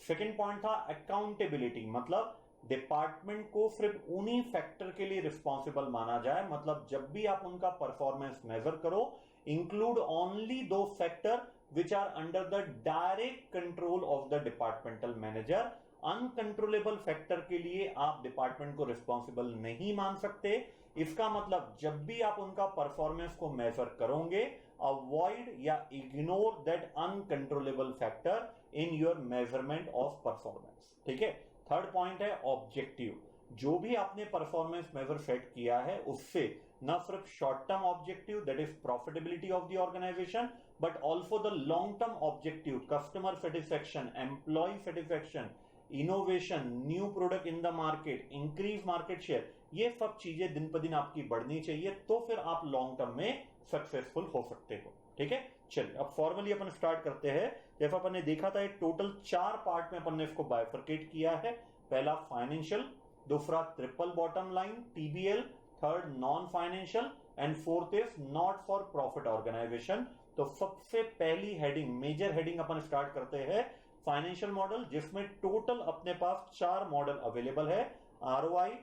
सेकंड पॉइंट था अकाउंटेबिलिटी, मतलब डिपार्टमेंट को सिर्फ उन्हीं फैक्टर के लिए रिस्पॉन्सिबल माना जाए। मतलब जब भी आप उनका परफॉर्मेंस मेजर करो, include only those factor which are under the direct control of the departmental manager. Uncontrollable factor के लिए आप डिपार्टमेंट को रिस्पॉन्सिबल नहीं मान सकते। इसका मतलब जब भी आप उनका परफॉर्मेंस को मेजर करोगे, अवॉइड या ignore that uncontrollable factor in your measurement of performance. ठीक है। थर्ड पॉइंट है ऑब्जेक्टिव। जो भी आपने परफॉर्मेंस मेजर सेट किया है उससे न सिर्फ short term objective that is profitability of the organisation, but also the long term objective, customer satisfaction, employee satisfaction, innovation, new product in the market, increase market share, ये सब चीजें दिन पर दिन आपकी बढ़नी चाहिए, तो फिर आप लॉन्ग टर्म में सक्सेसफुल हो सकते हो। ठीक है। चलिए अब फॉर्मली अपन स्टार्ट करते हैं। जैसा अपन ने देखा था टोटल 4 पार्ट में अपन ने इसको बाइफरकेट किया है। पहला फाइनेंशियल, दूसरा triple bottom line TBL, third non financial and fourth is not for profit organisation. तो सबसे पहली हेडिंग, मेजर हेडिंग अपन स्टार्ट करते हैं फाइनेंशियल मॉडल, जिसमें टोटल अपने पास 4 मॉडल अवेलेबल है, आरओआई,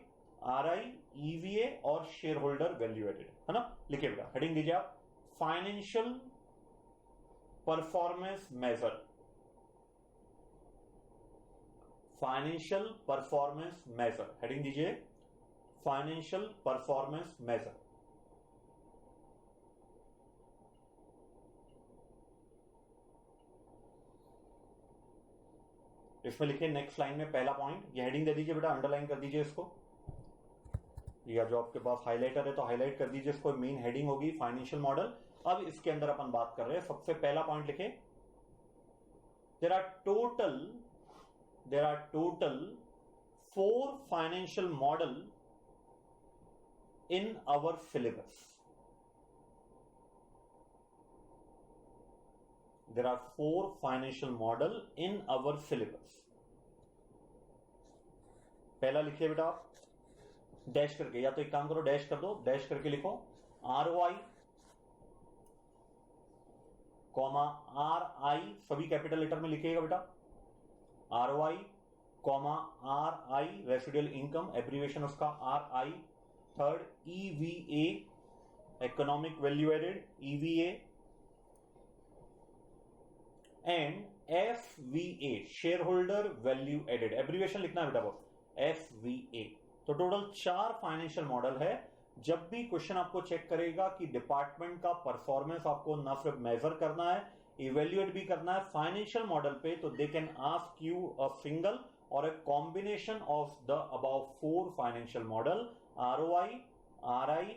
आरआई, ईवीए और शेयर होल्डर वैल्यू एडेड, है ना। लिखिए बेटा, हेडिंग दीजिए आप, financial performance measure, financial performance measure, heading दीजिए फाइनेंशियल परफॉर्मेंस मेजर। इसमें लिखिए नेक्स्ट लाइन में पहला पॉइंट, ये हेडिंग दे दीजिए बेटा, अंडरलाइन कर दीजिए इसको, या जो आपके पास हाईलाइटर है तो हाईलाइट कर दीजिए इसको। मेन हेडिंग होगी फाइनेंशियल मॉडल। अब इसके अंदर अपन बात कर रहे हैं, सबसे पहला पॉइंट लिखे, there are total 4 financial model in our syllabus. There are 4 financial model in our syllabus. पहला लिखिए बेटा आप डैश करके, या तो एक काम करो डैश कर दो, डैश करके लिखो आरओआई कॉमा आर आई, सभी कैपिटल लेटर में लिखिएगा बेटा, ROI comma R I, residual income abbreviation उसका R I. Third EVA, economic value added, EVA and FVA, shareholder value added, abbreviation लिखना है बेटा बस, एफवीए। तो टोटल 4 फाइनेंशियल मॉडल है। जब भी क्वेश्चन आपको चेक करेगा कि डिपार्टमेंट का परफॉर्मेंस आपको न सिर्फ मेजर करना है, इवेल्युएट भी करना है फाइनेंशियल मॉडल पे, तो they can ask you a single और a combination of the above 4 financial model, ROI, RI,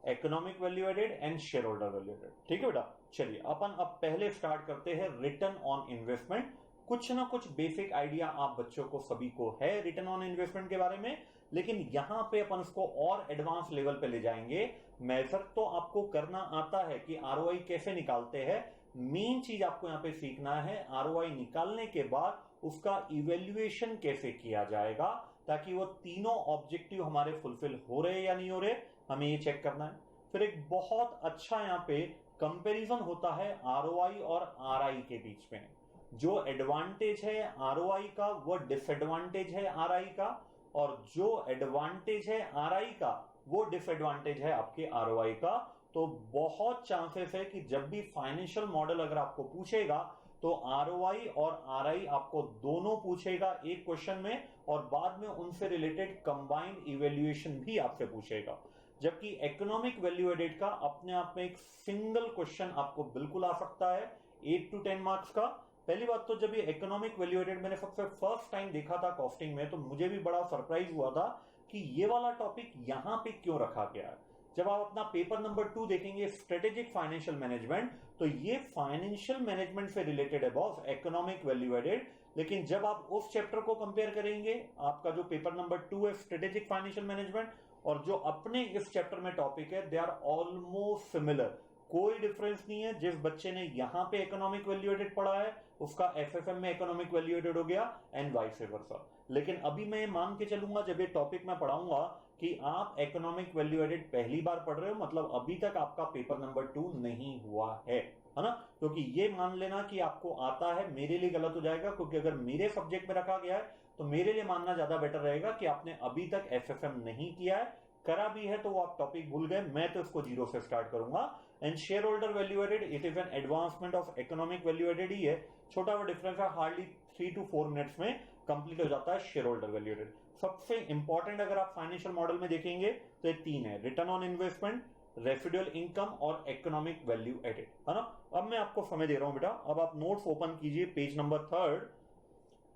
economic value added and shareholder value added. ठीक है बेटा। चलिए अपन अब पहले स्टार्ट करते हैं रिटर्न ऑन इन्वेस्टमेंट। कुछ ना कुछ बेसिक आइडिया आप बच्चों को सभी को है रिटर्न ऑन इन्वेस्टमेंट के बारे में, लेकिन यहां पे अपन उसको और एडवांस लेवल पे ले जाएंगे। मेजर तो आपको करना आता है कि आरओआई कैसे निकालते हैं, मेन चीज आपको यहां पे सीखना है आरओआई निकालने के बाद उसका इवेल्युएशन कैसे किया जाएगा, ताकि वो तीनों ऑब्जेक्टिव हमारे फुलफिल हो रहे या नहीं हो रहे हमें ये चेक करना है। फिर एक बहुत अच्छा यहाँ पे कंपैरिजन होता है आरओआई और आरआई के बीच में। जो एडवांटेज है आरओआई का वो डिसएडवांटेज है आरआई का, और जो एडवांटेज है आरआई का वो डिसएडवांटेज है आपके आरओआई का। तो बहुत चांसेस है कि जब भी फाइनेंशियल मॉडल अगर आपको पूछेगा तो आरओआई और आरआई आपको दोनों पूछेगा एक क्वेश्चन में, और बाद में उनसे रिलेटेड कंबाइंड इवेल्युएशन भी आपसे पूछेगा। जबकि इकोनॉमिक वैल्यू एडेड का अपने आप में एक सिंगल क्वेश्चन आपको बिल्कुल आ सकता है 8 to 10 मार्क्स का। पहली बात तो जब ये इकोनॉमिक वैल्यू एडेड मैंने सबसे फर्स्ट टाइम देखा था कॉस्टिंग में, तो मुझे भी बड़ा सरप्राइज हुआ था कि ये वाला टॉपिक यहां पे क्यों रखा गया है। जब आप अपना पेपर नंबर 2 देखेंगे स्ट्रेटेजिक फाइनेंशियल मैनेजमेंट, तो ये फाइनेंशियल मैनेजमेंट से रिलेटेड है बॉस, इकोनॉमिक वैल्यू एडेड। लेकिन जब आप उस चैप्टर को कंपेयर करेंगे, आपका जो पेपर नंबर 2 है स्ट्रेटेजिक फाइनेंशियल मैनेजमेंट, और जो अपने इस चैप्टर में टॉपिक है, दे आर ऑलमोस्ट सिमिलर। कोई डिफरेंस नहीं है। जिस बच्चे ने यहां पे इकोनॉमिक वैल्यू एडेड पढ़ा है उसका एफएफएम में इकोनॉमिक वैल्यू एडेड हो गया, एंड वाइस वर्सा। लेकिन अभी मैं मान के चलूंगा जब ये टॉपिक मैं पढ़ाऊंगा कि आप इकोनॉमिक वैल्यू एडेड पहली बार पढ़ रहे हो, मतलब अभी तक आपका पेपर नंबर 2 नहीं हुआ है ना। क्योंकि ये मान लेना कि आपको आता है मेरे लिए गलत हो जाएगा, क्योंकि अगर मेरे सब्जेक्ट में रखा गया है तो मेरे लिए मानना ज्यादा बेटर रहेगा कि आपने अभी तक एफएफएम नहीं किया है। करा भी है तो वो आप टॉपिक भूल गए, मैं तो इसको जीरो से स्टार्ट करूंगा। And shareholder value added it is an advancement of economic value added ही है। छोटा वा डिफरेंस है, हार्डली 3 to 4 मिनट्स में कंप्लीट हो जाता है शेयर होल्डर वैल्यू एडेड। सबसे इंपॉर्टेंट अगर आप फाइनेंशियल मॉडल में देखेंगे तो ये 3 है, return on investment, residual income और इकोनॉमिक वैल्यू एडेड, है ना। अब मैं आपको समय दे रहा हूं बेटा, अब आप नोट्स ओपन कीजिए page number 3।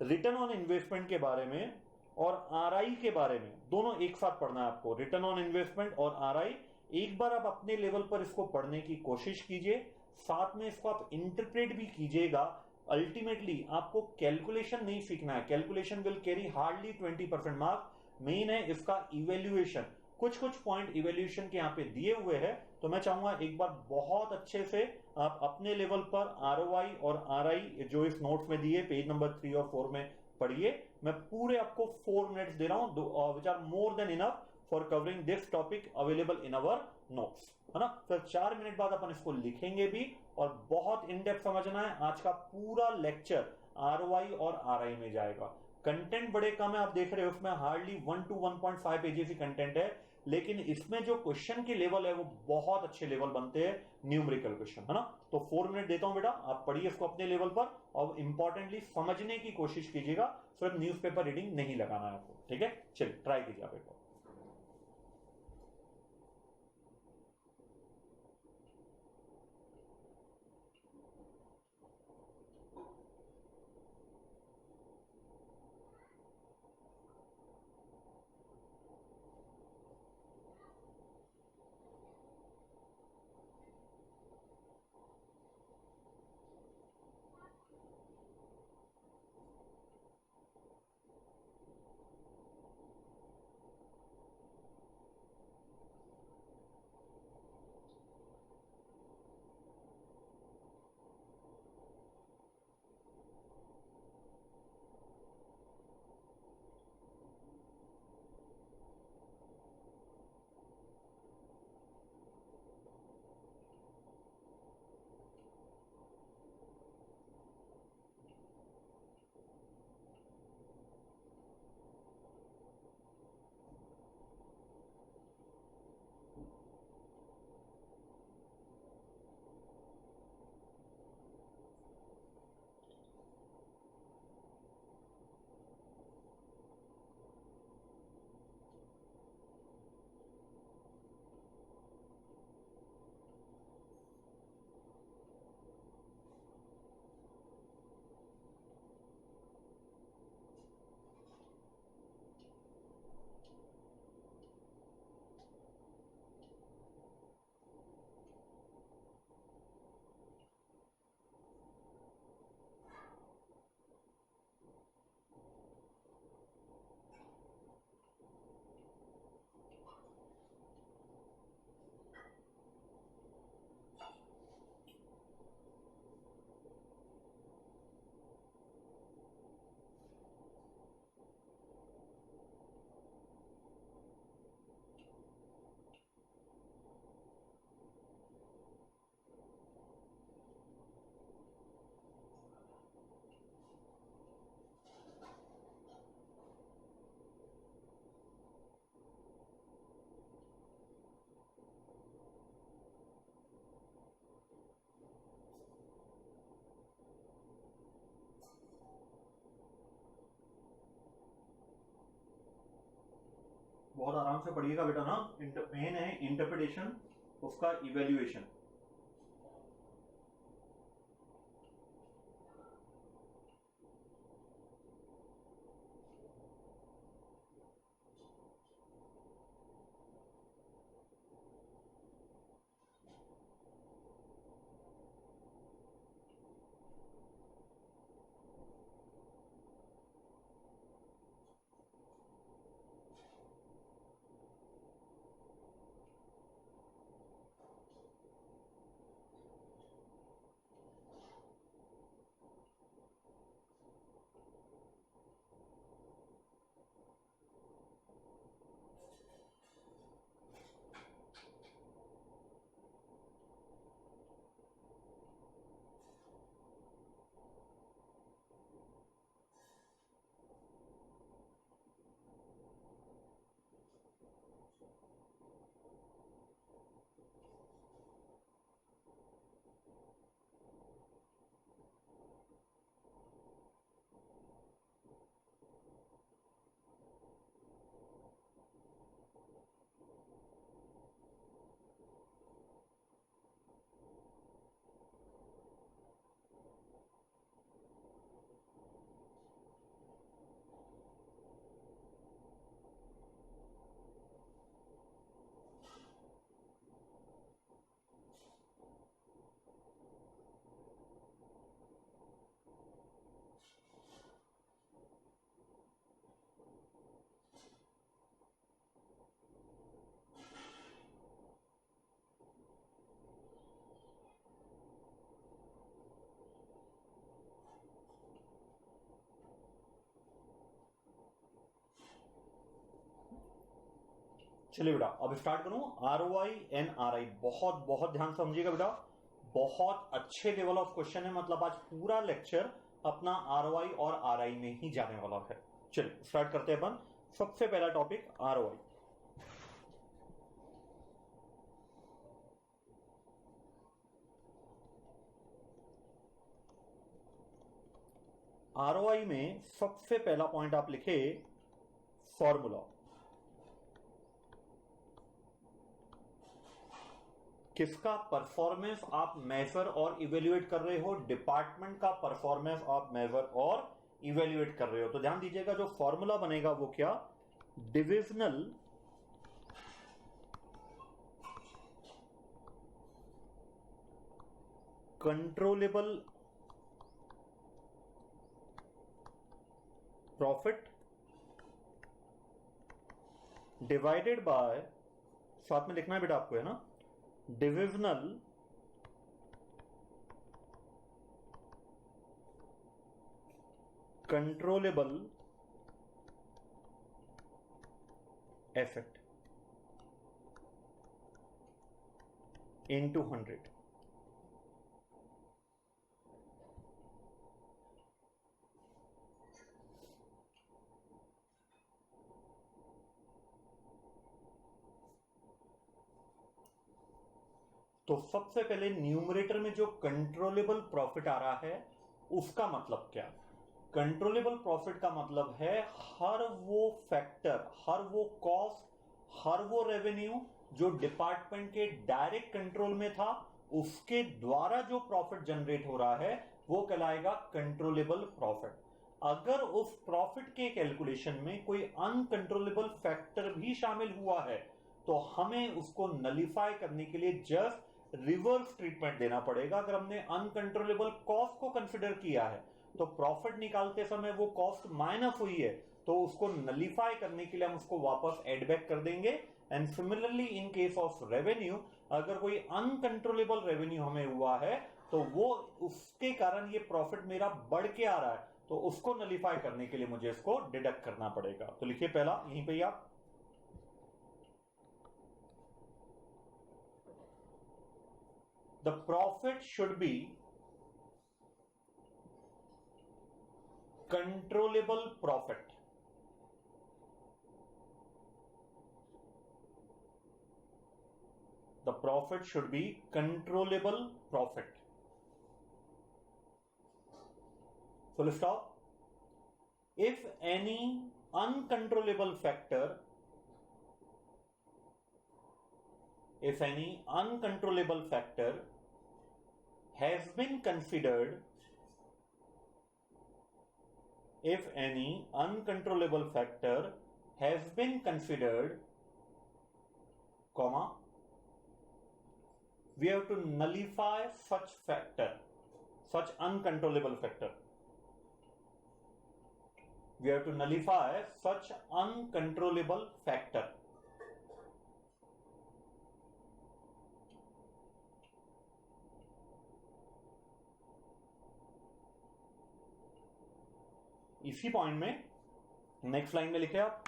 Return on investment के बारे में और आरआई के बारे में दोनों एक साथ पढ़ना है आपको, रिटर्न ऑन इन्वेस्टमेंट और आरआई। एक बार आप अपने लेवल पर इसको पढ़ने की कोशिश कीजिए, साथ में इसको आप इंटरप्रेट भी कीजिएगा। अल्टीमेटली आपको कैलकुलेशन नहीं सीखना है, calculation will carry hardly 20% marks. Main है इसका इवेल्युएशन। कुछ कुछ पॉइंट इवेल्युएशन के यहाँ पे दिए हुए हैं, तो मैं चाहूंगा एक बार बहुत अच्छे से आप अपने लेवल पर आरओआई और आरआई जो इस नोट्स में दिए पेज नंबर 3 और 4 में पढ़िए। मैं पूरे आपको 4 मिनट्स दे रहा हूं, which are more than enough for covering this topic available in our notes, है ना। फिर 4 मिनट बाद अपन इसको लिखेंगे भी, और बहुत इन डेप्थ समझना है। आज का पूरा लेक्चर आरओआई और आरआई में जाएगा। कंटेंट बड़े कम है, आप देख रहे हो उसमें hardly 1 to 1.5 pages he content है, लेकिन इसमें जो क्वेश्चन की लेवल है वो बहुत अच्छे लेवल बनते हैं, न्यूमेरिकल क्वेश्चन, है ना। तो 4 मिनट देता हूं बेटा, आप पढ़िए इसको अपने लेवल पर, और इंपॉर्टेंटली समझने की कोशिश कीजिएगा, सिर्फ न्यूज़पेपर रीडिंग नहीं लगाना है आपको, ठीक है। चलिए ट्राई कीजिए आप एक बार। बहुत आराम से पढ़िएगा बेटा ना, मेन है इंटरप्रिटेशन, उसका इवेल्युएशन। चलिए बेटा अब स्टार्ट करूं। ROI एंड RI, बहुत बहुत ध्यान समझिएगा बेटा, बहुत अच्छे लेवल ऑफ क्वेश्चन है। मतलब आज पूरा लेक्चर अपना ROI और RI में ही जाने वाला है। चलिए स्टार्ट करते हैं अपन। सबसे पहला टॉपिक ROI। ROI में सबसे पहला पॉइंट आप लिखे फॉर्मूला। किसका परफॉर्मेंस आप मेजर और इवेल्युएट कर रहे हो? डिपार्टमेंट का परफॉर्मेंस आप मेजर और इवेल्युएट कर रहे हो। तो ध्यान दीजिएगा जो फॉर्मूला बनेगा वो क्या? Divisional controllable profit divided by, साथ में लिखना है बेटा आपको, है ना, डिविजनल कंट्रोलेबल एसेट into 100। तो सबसे पहले न्यूमरेटर में जो कंट्रोलेबल प्रॉफिट आ रहा है उसका मतलब क्या? कंट्रोलेबल प्रॉफिट का मतलब है हर वो फैक्टर, हर वो कॉस्ट, हर वो रेवेन्यू जो डिपार्टमेंट के डायरेक्ट कंट्रोल में था, उसके द्वारा जो प्रॉफिट जनरेट हो रहा है वो कहलाएगा कंट्रोलेबल प्रॉफिट। अगर उस प्रॉफिट के कैलकुलेशन में कोई अनकंट्रोलेबल फैक्टर भी शामिल हुआ है तो हमें उसको नलिफाई करने के लिए जस्ट रिवर्स ट्रीटमेंट देना पड़ेगा। अगर हमने अनकंट्रोलेबल कॉस्ट को कंसिडर किया है तो प्रॉफिट निकालते समय वो कॉस्ट माइनस हुई है तो उसको नलिफाई करने के लिए हम उसको वापस एड बैक कर देंगे। And similarly in case of revenue, अगर कोई अनकंट्रोलेबल रेवेन्यू हमें हुआ है तो वो उसके कारण ये प्रॉफिट मेरा बढ़ के आ रहा है तो उसको नलिफाई करने के लिए मुझे इसको डिडक्ट करना पड़ेगा। तो लिखिए पहला यहीं पे आप, the profit should be controllable profit। The profit should be controllable profit। Full stop। If any uncontrollable factor if any uncontrollable factor has been considered, if any uncontrollable factor has been considered, comma, we have to nullify such factor, such uncontrollable factor. We have to nullify such uncontrollable factor. इसी point में next line में लिखे आप,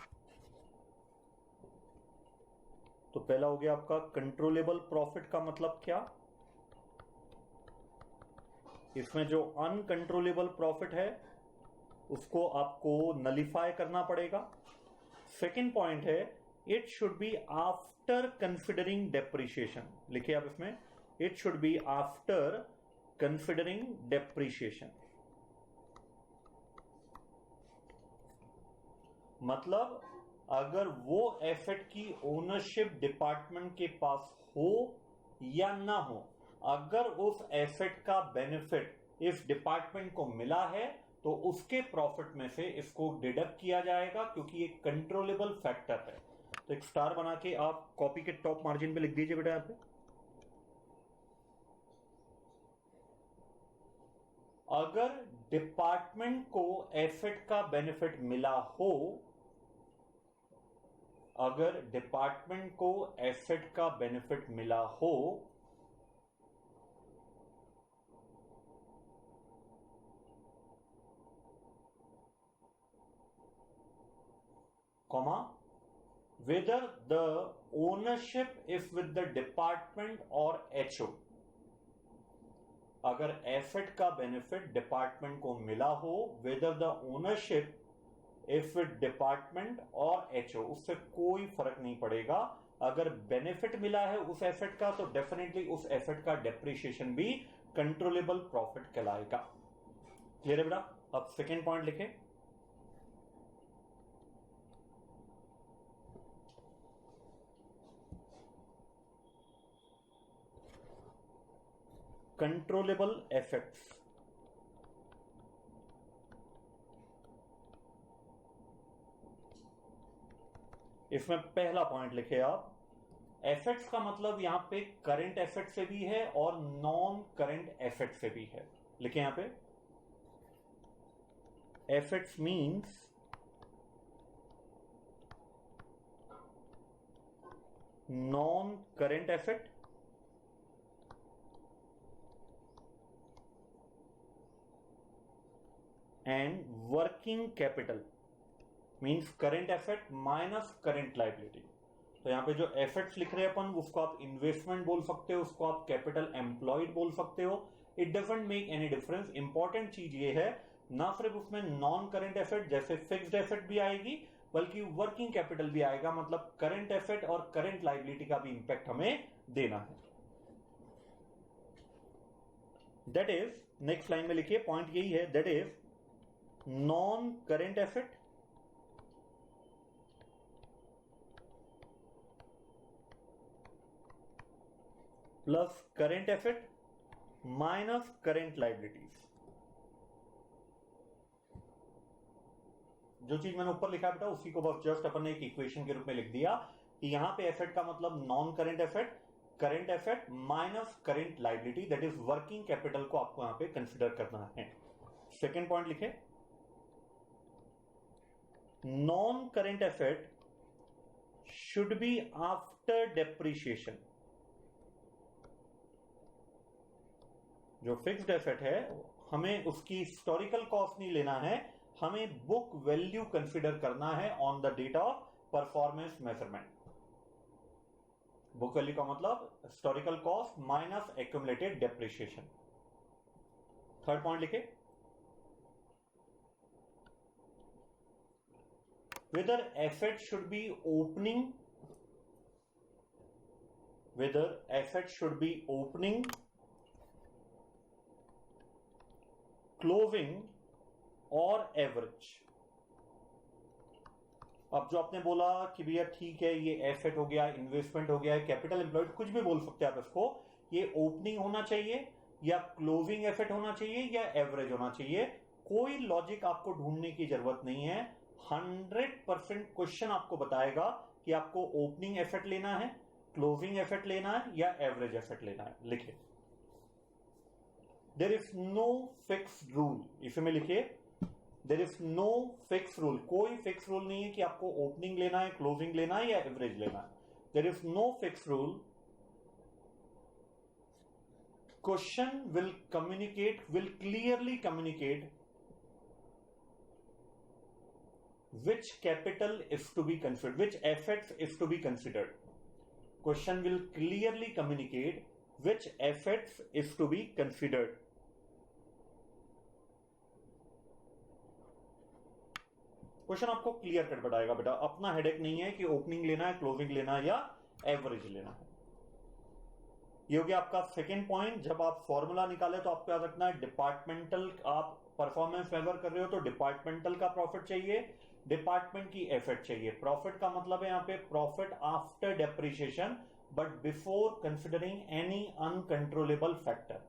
तो पहला हो गया आपका कंट्रोलेबल प्रॉफिट का मतलब क्या, इसमें जो अनकंट्रोलेबल प्रॉफिट है उसको आपको नलिफाई करना पड़ेगा। सेकंड पॉइंट है it should be after considering depreciation, लिखिए आप इसमें it should be after considering depreciation. मतलब अगर वो एसेट की ओनरशिप डिपार्टमेंट के पास हो या ना हो, अगर उस एसेट का बेनिफिट इस डिपार्टमेंट को मिला है तो उसके प्रॉफिट में से इसको डिडक्ट किया जाएगा, क्योंकि ये कंट्रोलेबल फैक्टर है। तो एक स्टार बना के आप कॉपी के टॉप मार्जिन पे लिख दीजिए बेटा यहां पे, अगर डिपार्टमेंट को एसेट का बेनिफिट मिला हो, अगर डिपार्टमेंट को एसेट का बेनिफिट मिला हो, comma, whether the ownership is with the department or HO, अगर एसेट का बेनिफिट डिपार्टमेंट को मिला हो, whether the ownership is with department और HO, उससे कोई फर्क नहीं पड़ेगा। अगर बेनिफिट मिला है उस एसेट का तो डेफिनेटली उस एसेट का डेप्रिसिएशन भी कंट्रोलेबल प्रॉफिट कहलाएगा। क्लियर है बेटा? अब सेकेंड पॉइंट लिखें, कंट्रोलेबल एसेट्स। इसमें पहला पॉइंट लिखे आप, एसेट्स का मतलब यहां पे करंट एसेट से भी है और नॉन करंट एसेट से भी है। लिखे यहां पे assets means non current asset and working capital means current asset minus current liability. तो यहां पे जो एसेट्स लिख रहे हैं अपन, उसको आप इन्वेस्टमेंट बोल सकते हो, उसको आप कैपिटल एम्प्लॉयड बोल सकते हो, it doesn't make any difference. Important चीज ये है ना सिर्फ उसमें नॉन करंट एसेट जैसे फिक्स्ड एसेट भी आएगी, बल्कि वर्किंग कैपिटल भी आएगा। मतलब करंट एसेट और करंट लायबिलिटी का भी इंपैक्ट हमें देना है। दैट इज, नेक्स्ट लाइन में लिखिए, पॉइंट यही है, that is non current asset plus current asset minus current liabilities. जो चीज मैंने ऊपर लिखा बेटा उसी को बस जस्ट अपन ने एक इक्वेशन के रूप में लिख दिया कि यहां पे एसेट का मतलब non current asset minus current liability, that is working capital को आपको यहां पे कंसिडर करना है। सेकेंड पॉइंट लिखे, non current asset should be after depreciation. जो फिक्स्ड एसेट है हमें उसकी हिस्टोरिकल कॉस्ट नहीं लेना है, हमें बुक वैल्यू कंसिडर करना है on the date of performance measurement. Book value का मतलब historical cost minus accumulated depreciation. Third point लिखे, whether asset should be opening, whether asset should be opening, closing or average। अब जो आपने बोला कि भैया ठीक है, ये एसेट हो गया, इन्वेस्टमेंट हो गया, कैपिटल एम्प्लॉयड, कुछ भी बोल सकते हैं आप इसको, ये ओपनिंग होना चाहिए या क्लोजिंग एसेट होना चाहिए या एवरेज होना चाहिए, कोई लॉजिक आपको ढूंढने की जरूरत नहीं है। 100% क्वेश्चन आपको बताएगा कि आपको ओपनिंग एसेट लेना है, क्लोजिंग एसेट लेना है या एवरेज एसेट लेना है। लिखिए, there is no fix rule, इसमें लिखिए there is no fix rule, कोई फिक्स रूल नहीं है कि आपको ओपनिंग लेना है, क्लोजिंग लेना है या एवरेज लेना है। There is no fix rule. Question will clearly communicate which capital is to be considered, which assets is to be considered. Question will clearly communicate which assets is to be considered. Question आपको clear cut बताएगा बेटा, अपना headache नहीं है कि opening लेना है, closing लेना है या एवरेज लेना है। ये हो गया आपका सेकेंड पॉइंट। जब आप फॉर्मूला निकाले तो आपको याद रखना है डिपार्टमेंटल, आप परफॉर्मेंस मेजर कर रहे हो तो डिपार्टमेंटल का प्रॉफिट चाहिए, डिपार्टमेंट की एसेट चाहिए। प्रॉफिट का मतलब है यहां पे profit after depreciation but before considering any uncontrollable factor.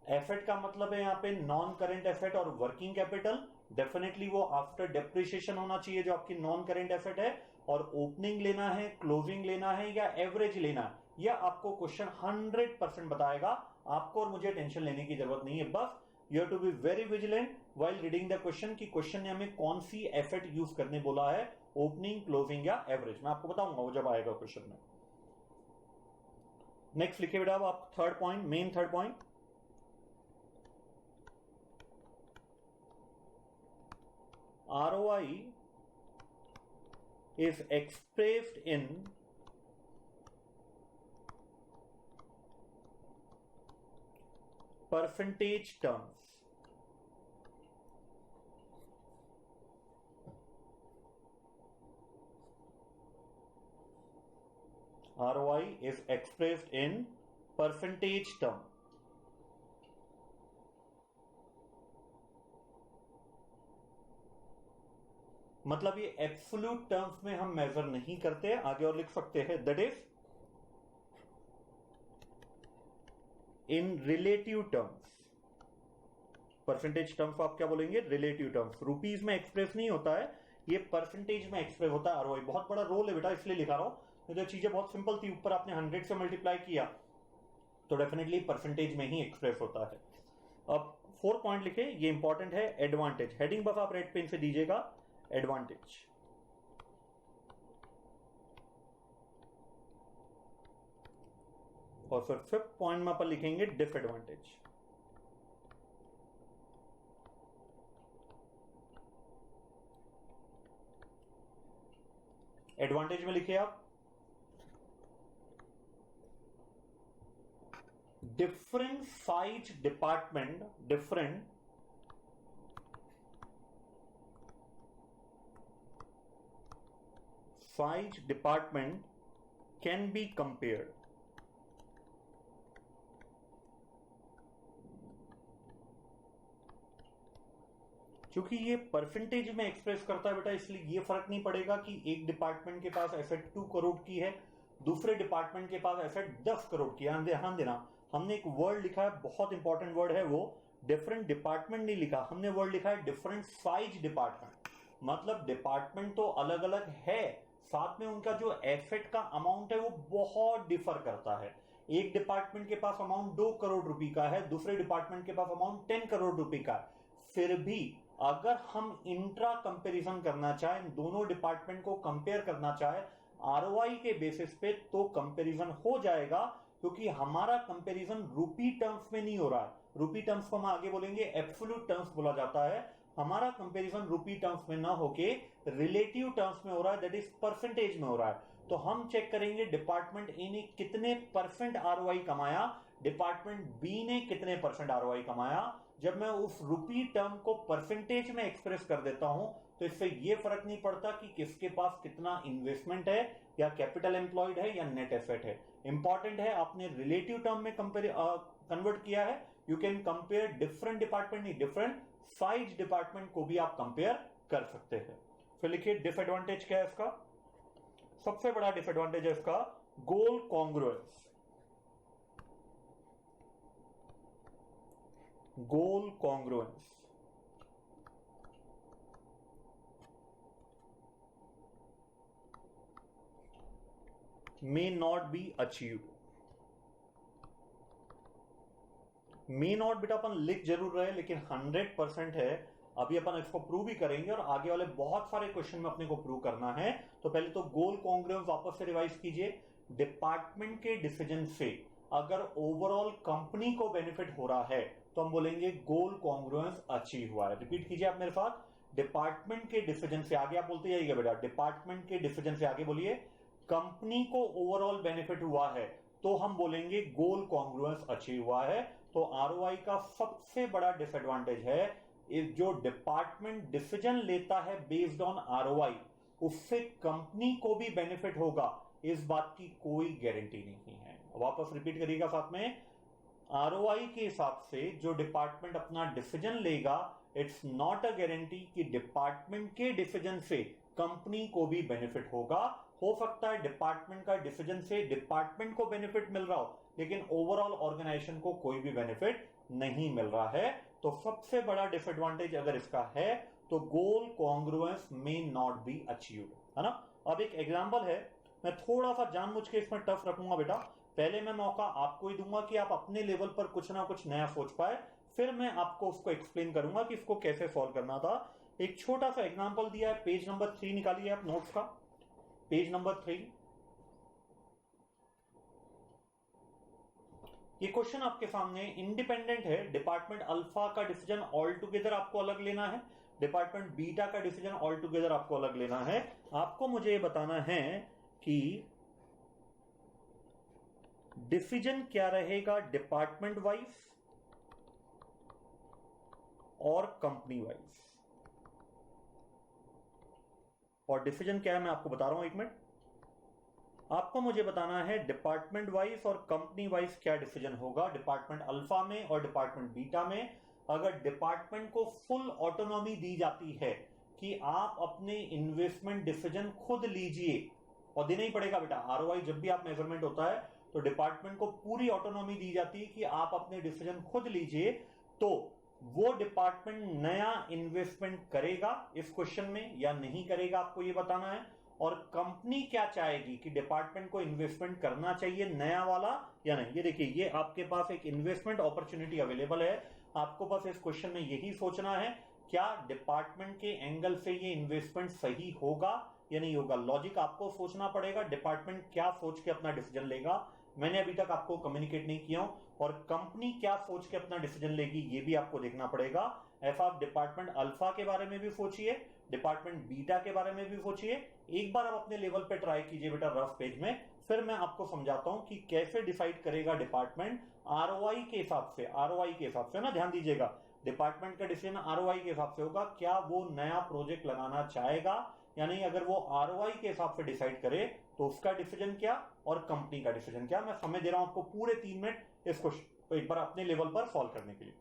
Asset का मतलब है यहां पे नॉन करेंट एसेट और वर्किंग कैपिटल, डेफिनेटली वो आफ्टर डेप्रिसिएशन होना चाहिए जो आपकी नॉन करेंट एसेट है। और ओपनिंग लेना है, क्लोजिंग लेना है या एवरेज लेना है, यह आपको क्वेश्चन 100% बताएगा। आपको और मुझे टेंशन लेने की जरूरत नहीं है, बस you have to be very vigilant while reading the question कि क्वेश्चन ने हमें कौन सी एसेट यूज करने बोला है, ओपनिंग, क्लोजिंग या एवरेज। मैं आपको बताऊंगा वो जब आएगा क्वेश्चन में। नेक्स्ट लिखिए बेटा आप third point, main third point, ROI is expressed in percentage terms. ROI is expressed in percentage term. मतलब ये एब्सोल्यूट टर्म्स में हम मेजर नहीं करते। आगे और लिख सकते हैं that is in relative terms. Percentage terms को आप क्या बोलेंगे, रिलेटिव टर्म्स। रुपीज में एक्सप्रेस नहीं होता है, ये परसेंटेज में एक्सप्रेस होता है। आरओआई बहुत बड़ा रोल है बेटा, इसलिए लिखा रहा हूं। तो चीजें बहुत सिंपल थी, ऊपर आपने 100 से मल्टीप्लाई किया तो डेफिनेटली परसेंटेज में ही एक्सप्रेस होता है। अब 4 पॉइंट लिखे, ये इंपॉर्टेंट है, एडवांटेज। हेडिंग बस आप रेड पेन से दीजिएगा, एडवांटेज। और फिर 5th पॉइंट में अपन लिखेंगे डिसएडवांटेज। एडवांटेज में लिखिए आप different size department, different size department can be compared. क्योंकि ये परसेंटेज में एक्सप्रेस करता है बेटा, इसलिए ये फर्क नहीं पड़ेगा कि एक डिपार्टमेंट के पास एसेट 2 करोड़ की है, दूसरे डिपार्टमेंट के पास एसेट 10 करोड़ की है। ध्यान देना, हमने एक वर्ड लिखा है, बहुत इंपॉर्टेंट वर्ड है वो, डिफरेंट डिपार्टमेंट नहीं लिखा हमने, वर्ड लिखा है डिफरेंट साइज डिपार्टमेंट। मतलब डिपार्टमेंट तो अलग अलग है, साथ में उनका जो एसेट का अमाउंट है वो बहुत डिफर करता है। एक डिपार्टमेंट के पास अमाउंट 2 करोड़ रुपए का है, दूसरे डिपार्टमेंट के पास अमाउंट 10 करोड़ रुपए का है। फिर भी अगर हम इंट्रा कंपैरिजन करना चाहें, दोनों डिपार्टमेंट को कंपेयर करना चाहे आरओआई के बेसिस पे, तो कंपैरिजन हो जाएगा, क्योंकि हमारा कंपैरिजन रूपी टर्म्स में नहीं हो रहा है। रूपी टर्म्स को हम आगे बोलेंगे एब्सोल्यूट टर्म्स बोला जाता है। हमारा कंपैरिजन रूपी टर्म्स में ना होके रिलेटिव टर्म्स में हो रहा है, दैट इज परसेंटेज में हो रहा है। तो हम चेक करेंगे डिपार्टमेंट ए ने कितने परसेंट आरओआई कमाया, डिपार्टमेंट बी ने कितने परसेंट आरओआई कमाया। जब मैं उस रूपी टर्म को परसेंटेज में एक्सप्रेस कर देता हूं तो इससे यह फर्क नहीं पड़ता कि किसके पास कितना इन्वेस्टमेंट है या कैपिटल एम्प्लॉयड है या नेट एसेट है। इंपॉर्टेंट है आपने रिलेटिव टर्म में कन्वर्ट किया है। You can compare different department, नहीं डिफरेंट साइज डिपार्टमेंट को भी आप कंपेयर कर सकते हैं। फिर लिखिए डिसएडवांटेज क्या है इसका, सबसे बड़ा डिसएडवांटेज है इसका goal congruence. Goal congruence may not be achieved। May not बेटा अपन लिख जरूर रहे लेकिन 100% है। अभी अपन इसको प्रूव भी करेंगे और आगे वाले बहुत सारे क्वेश्चन में अपने को प्रूव करना है। तो पहले तो गोल कॉन्ग्रुएंस वापस से रिवाइज कीजिए। डिपार्टमेंट के डिसीजन से अगर ओवरऑल कंपनी को बेनिफिट हो रहा है तो हम बोलेंगे गोल कॉन्ग्रुएंस अचीव हुआ है। रिपीट कीजिए आप मेरे साथ, डिपार्टमेंट के डिसीजन से आगे आप बोलते जाइएगा बेटा, डिपार्टमेंट के डिसीजन से आगे बोलिए कंपनी को ओवरऑल बेनिफिट हुआ है तो हम बोलेंगे गोल कॉन्ग्रुएंस अचीव हुआ है। तो आरओआई का सबसे बड़ा डिसएडवांटेज है जो डिपार्टमेंट डिसीजन लेता है बेस्ड ऑन आरओआई उससे कंपनी को भी बेनिफिट होगा, इस बात की कोई गारंटी नहीं है। वापस रिपीट करिएगा साथ में, आरओआई के हिसाब से जो डिपार्टमेंट अपना डिसीजन लेगा इट्स नॉट अ गारंटी कि डिपार्टमेंट के डिसीजन से कंपनी को भी बेनिफिट होगा। हो सकता है डिपार्टमेंट का डिसीजन से डिपार्टमेंट को बेनिफिट मिल रहा हो लेकिन ओवरऑल ऑर्गेनाइजेशन को कोई भी बेनिफिट नहीं मिल रहा है। तो सबसे बड़ा डिसएडवांटेज अगर इसका है तो goal congruence may not be achieved, है ना। अब एक एग्जांपल है, मैं थोड़ा सा जानबूझ के इसमें टफ रखूंगा बेटा। पहले मैं मौका आपको ही दूंगा कि आप अपने लेवल पर कुछ ना कुछ नया सोच पाए, फिर मैं आपको उसको एक्सप्लेन करूंगा कि इसको कैसे सॉल्व करना था। एक छोटा सा एग्जांपल दिया है, पेज नंबर 3 निकालिए आप नोट्स का, पेज नंबर 3। ये क्वेश्चन आपके सामने इंडिपेंडेंट है। डिपार्टमेंट अल्फा का डिसीजन ऑल टुगेदर आपको अलग लेना है, डिपार्टमेंट बीटा का डिसीजन ऑल टुगेदर आपको अलग लेना है। आपको मुझे ये बताना है कि डिसीजन क्या रहेगा डिपार्टमेंट वाइज और कंपनी वाइज। और डिसीजन क्या है मैं आपको बता रहा हूं, एक मिनट। आपको मुझे बताना है डिपार्टमेंट वाइज और कंपनी वाइज क्या डिसीजन होगा डिपार्टमेंट अल्फा में और डिपार्टमेंट बीटा में। अगर डिपार्टमेंट को फुल ऑटोनॉमी दी जाती है कि आप अपने इन्वेस्टमेंट डिसीजन खुद लीजिए, और देना ही पड़ेगा बेटा, आरओआई जब भी आप मेजरमेंट होता है तो डिपार्टमेंट को पूरी ऑटोनॉमी दी जाती है कि आप अपने डिसीजन खुद लीजिए, तो वो डिपार्टमेंट नया इन्वेस्टमेंट करेगा इस क्वेश्चन में या नहीं करेगा, आपको ये बताना है। और कंपनी क्या चाहेगी कि डिपार्टमेंट को इन्वेस्टमेंट करना चाहिए नया वाला या नहीं। ये देखिए, ये आपके पास एक इन्वेस्टमेंट अपॉर्चुनिटी अवेलेबल है, आपको बस इस क्वेश्चन में यही सोचना है क्या डिपार्टमेंट के एंगल से ये इन्वेस्टमेंट सही होगा या नहीं होगा। लॉजिक आपको सोचना पड़ेगा, डिपार्टमेंट क्या सोच के अपना डिसीजन लेगा मैंने अभी तक आपको कम्युनिकेट नहीं किया हूं, और कंपनी क्या सोच के अपना डिसीजन लेगी ये भी आपको देखना पड़ेगा। ऐसा आप डिपार्टमेंट अल्फा के बारे में भी सोचिए, डिपार्टमेंट बीटा के बारे में भी सोचिए। एक बार आप अपने लेवल पे ट्राई कीजिए बेटा रफ पेज में, फिर मैं आपको समझाता हूं कि कैसे डिसाइड करेगा डिपार्टमेंट आरओआई के हिसाब से। आरओआई के हिसाब से ना, ध्यान दीजिएगा, डिपार्टमेंट का डिसीजन आरओआई के हिसाब से होगा, क्या वो नया प्रोजेक्ट लगाना चाहेगा या नहीं। अगर वो आरओआई के हिसाब से डिसाइड करे तो उसका डिसीजन क्या और कंपनी का डिसीजन क्या। मैं समय दे रहा हूं आपको पूरे 3 मिनट इसको एक बार अपने लेवल पर सॉल्व करने के लिए।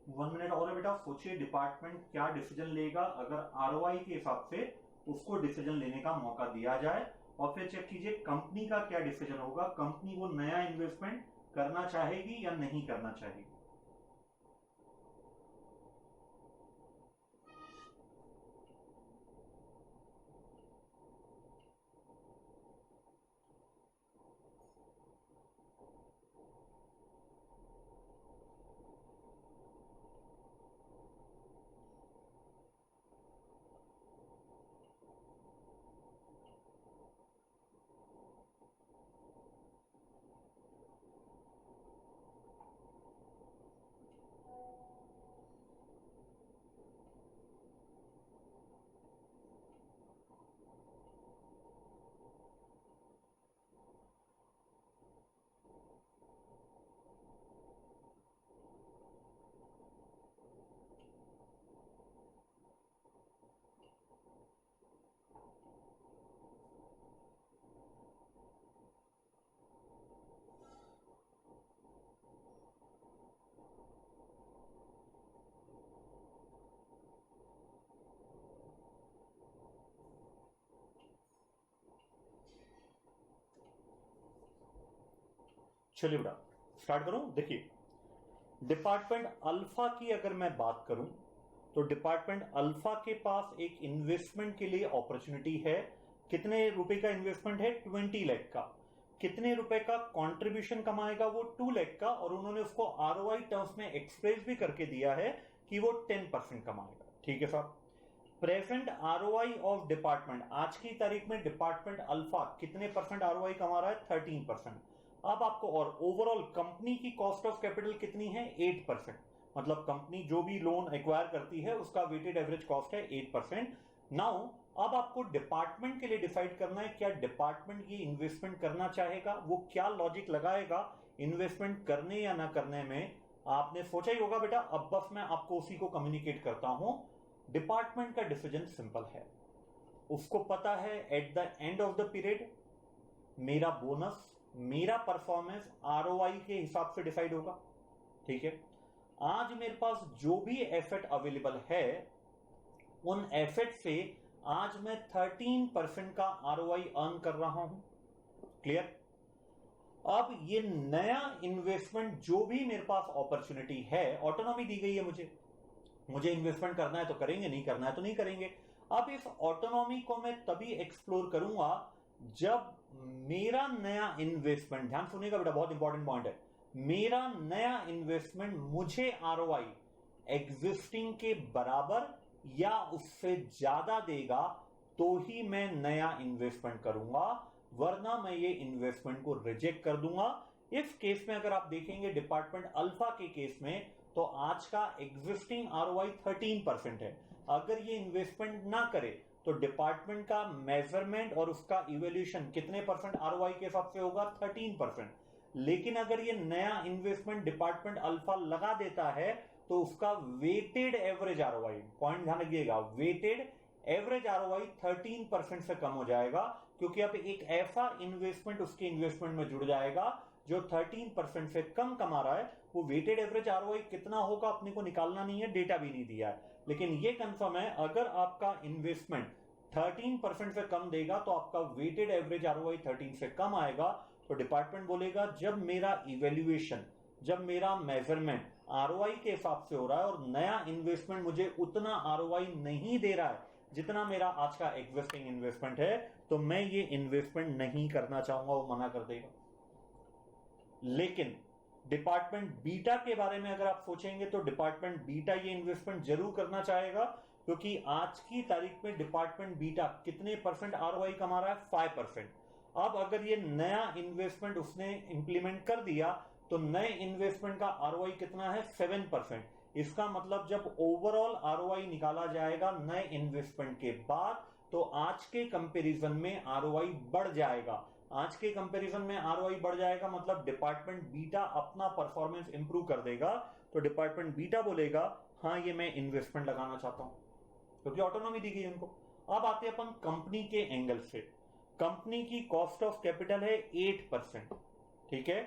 1 मिनट और है बेटा, सोचिए डिपार्टमेंट क्या डिसीजन लेगा अगर आरओआई के हिसाब से उसको डिसीजन लेने का मौका दिया जाए, और फिर चेक कीजिए कंपनी का क्या डिसीजन होगा, कंपनी वो नया इन्वेस्टमेंट करना चाहेगी या नहीं करना चाहेगी। चलिए बेटा स्टार्ट करूं। देखिए डिपार्टमेंट अल्फा की अगर मैं बात करूं तो डिपार्टमेंट अल्फा के पास एक इन्वेस्टमेंट के लिए अपॉर्चुनिटी है। कितने रुपए का इन्वेस्टमेंट है? 20 लाख का। कितने रुपए का कंट्रीब्यूशन कमाएगा वो? 2 लाख का। और उन्होंने उसको आरओआई टर्म्स में एक्सप्रेस भी करके दिया है कि वो 10% कमाएगा। ठीक है साहब। प्रेजेंट आरओआई ऑफ डिपार्टमेंट, आज की तारीख में डिपार्टमेंट अल्फा कितने परसेंट आरओआई कमा रहा है? 13%। अब आपको, और ओवरऑल कंपनी की कॉस्ट ऑफ कैपिटल कितनी है? 8%। मतलब कंपनी जो भी लोन एक्वायर करती है उसका वेटेड एवरेज कॉस्ट है 8%। नाउ अब आपको डिपार्टमेंट के लिए डिसाइड करना है क्या डिपार्टमेंट ये इन्वेस्टमेंट करना चाहेगा, वो क्या लॉजिक लगाएगा इन्वेस्टमेंट करने या ना करने में। आपने सोचा ही होगा बेटा, अब बस मैं आपको उसी को कम्युनिकेट करता हूं। डिपार्टमेंट का डिसीजन सिंपल है, उसको पता है at the end of the period मेरा बोनस, मेरा परफॉर्मेंस आरओआई के हिसाब से डिसाइड होगा। ठीक है। आज मेरे पास जो भी एसेट अवेलेबल है उन एसेट से आज मैं 13% का आरओआई अर्न कर रहा हूं। क्लियर? अब ये नया इन्वेस्टमेंट जो भी मेरे पास अपॉर्चुनिटी है, ऑटोनॉमी दी गई है मुझे इन्वेस्टमेंट करना है तो करेंगे, नहीं करना है तो नहीं करेंगे। अब इस ऑटोनॉमी को मैं तभी एक्सप्लोर करूंगा जब मेरा नया इन्वेस्टमेंट, ध्यान सुनिएगा बेटा बहुत इंपॉर्टेंट पॉइंट है, मेरा नया इन्वेस्टमेंट मुझे आरओआई एग्जिस्टिंग के बराबर या उससे ज्यादा देगा तो ही मैं नया इन्वेस्टमेंट करूंगा, वरना मैं ये इन्वेस्टमेंट को रिजेक्ट कर दूंगा। इस केस में अगर आप देखेंगे डिपार्टमेंट अल्फा के केस में, तो आज का एग्जिस्टिंग आरओआई 13% है। अगर ये इन्वेस्टमेंट ना करे तो डिपार्टमेंट का मेजरमेंट और उसका इवैल्यूएशन कितने परसेंट आरओआई के हिसाब से होगा? 13%। लेकिन अगर ये नया इन्वेस्टमेंट डिपार्टमेंट अल्फा लगा देता है तो उसका वेटेड एवरेज आरओआई, पॉइंट ध्यान रखिएगा, वेटेड एवरेज आरओआई 13% से कम हो जाएगा, क्योंकि अब एक ऐसा इन्वेस्टमेंट उसके इन्वेस्टमेंट में जुड़ जाएगा जो 13% से कम कमा रहा है। वो वेटेड एवरेज आरओआई कितना होगा अपने को निकालना नहीं है, डेटा भी नहीं दिया है, लेकिन ये कंफर्म है अगर आपका इन्वेस्टमेंट 13% से कम देगा तो आपका वेटेड एवरेज आरओआई 13 से कम आएगा। तो डिपार्टमेंट बोलेगा जब मेरा इवैल्यूएशन, जब मेरा मेजरमेंट आरओआई के हिसाब से हो रहा है और नया इन्वेस्टमेंट मुझे उतना आरओआई नहीं दे रहा है जितना मेरा आज का एग्जिस्टिंग इन्वेस्टमेंट है, तो मैं ये इन्वेस्टमेंट नहीं करना चाहूंगा, वो मना कर देगा। लेकिन डिपार्टमेंट बीटा के बारे में अगर आप सोचेंगे तो डिपार्टमेंट बीटा ये इन्वेस्टमेंट जरूर करना चाहेगा, क्योंकि आज की तारीख में डिपार्टमेंट बीटा कितने परसेंट आरओआई कमा रहा है? 5%। अब अगर ये नया इन्वेस्टमेंट उसने इंप्लीमेंट कर दिया तो नए इन्वेस्टमेंट का आरओआई कितना है? 7%। इसका मतलब जब ओवरऑल आरओआई निकाला जाएगा नए इन्वेस्टमेंट के बाद, तो आज के कंपैरिजन में आरओआई बढ़ जाएगा। आज के कंपैरिजन में आरओआई बढ़ जाएगा मतलब डिपार्टमेंट बीटा अपना परफॉर्मेंस इंप्रूव कर देगा। तो डिपार्टमेंट बीटा बोलेगा हाँ ये मैं इन्वेस्टमेंट लगाना चाहता हूं, क्योंकि ऑटोनॉमी दी गई उनको। अब आते हैं अपन कंपनी के एंगल से। कंपनी की कॉस्ट ऑफ कैपिटल है 8%। ठीक है।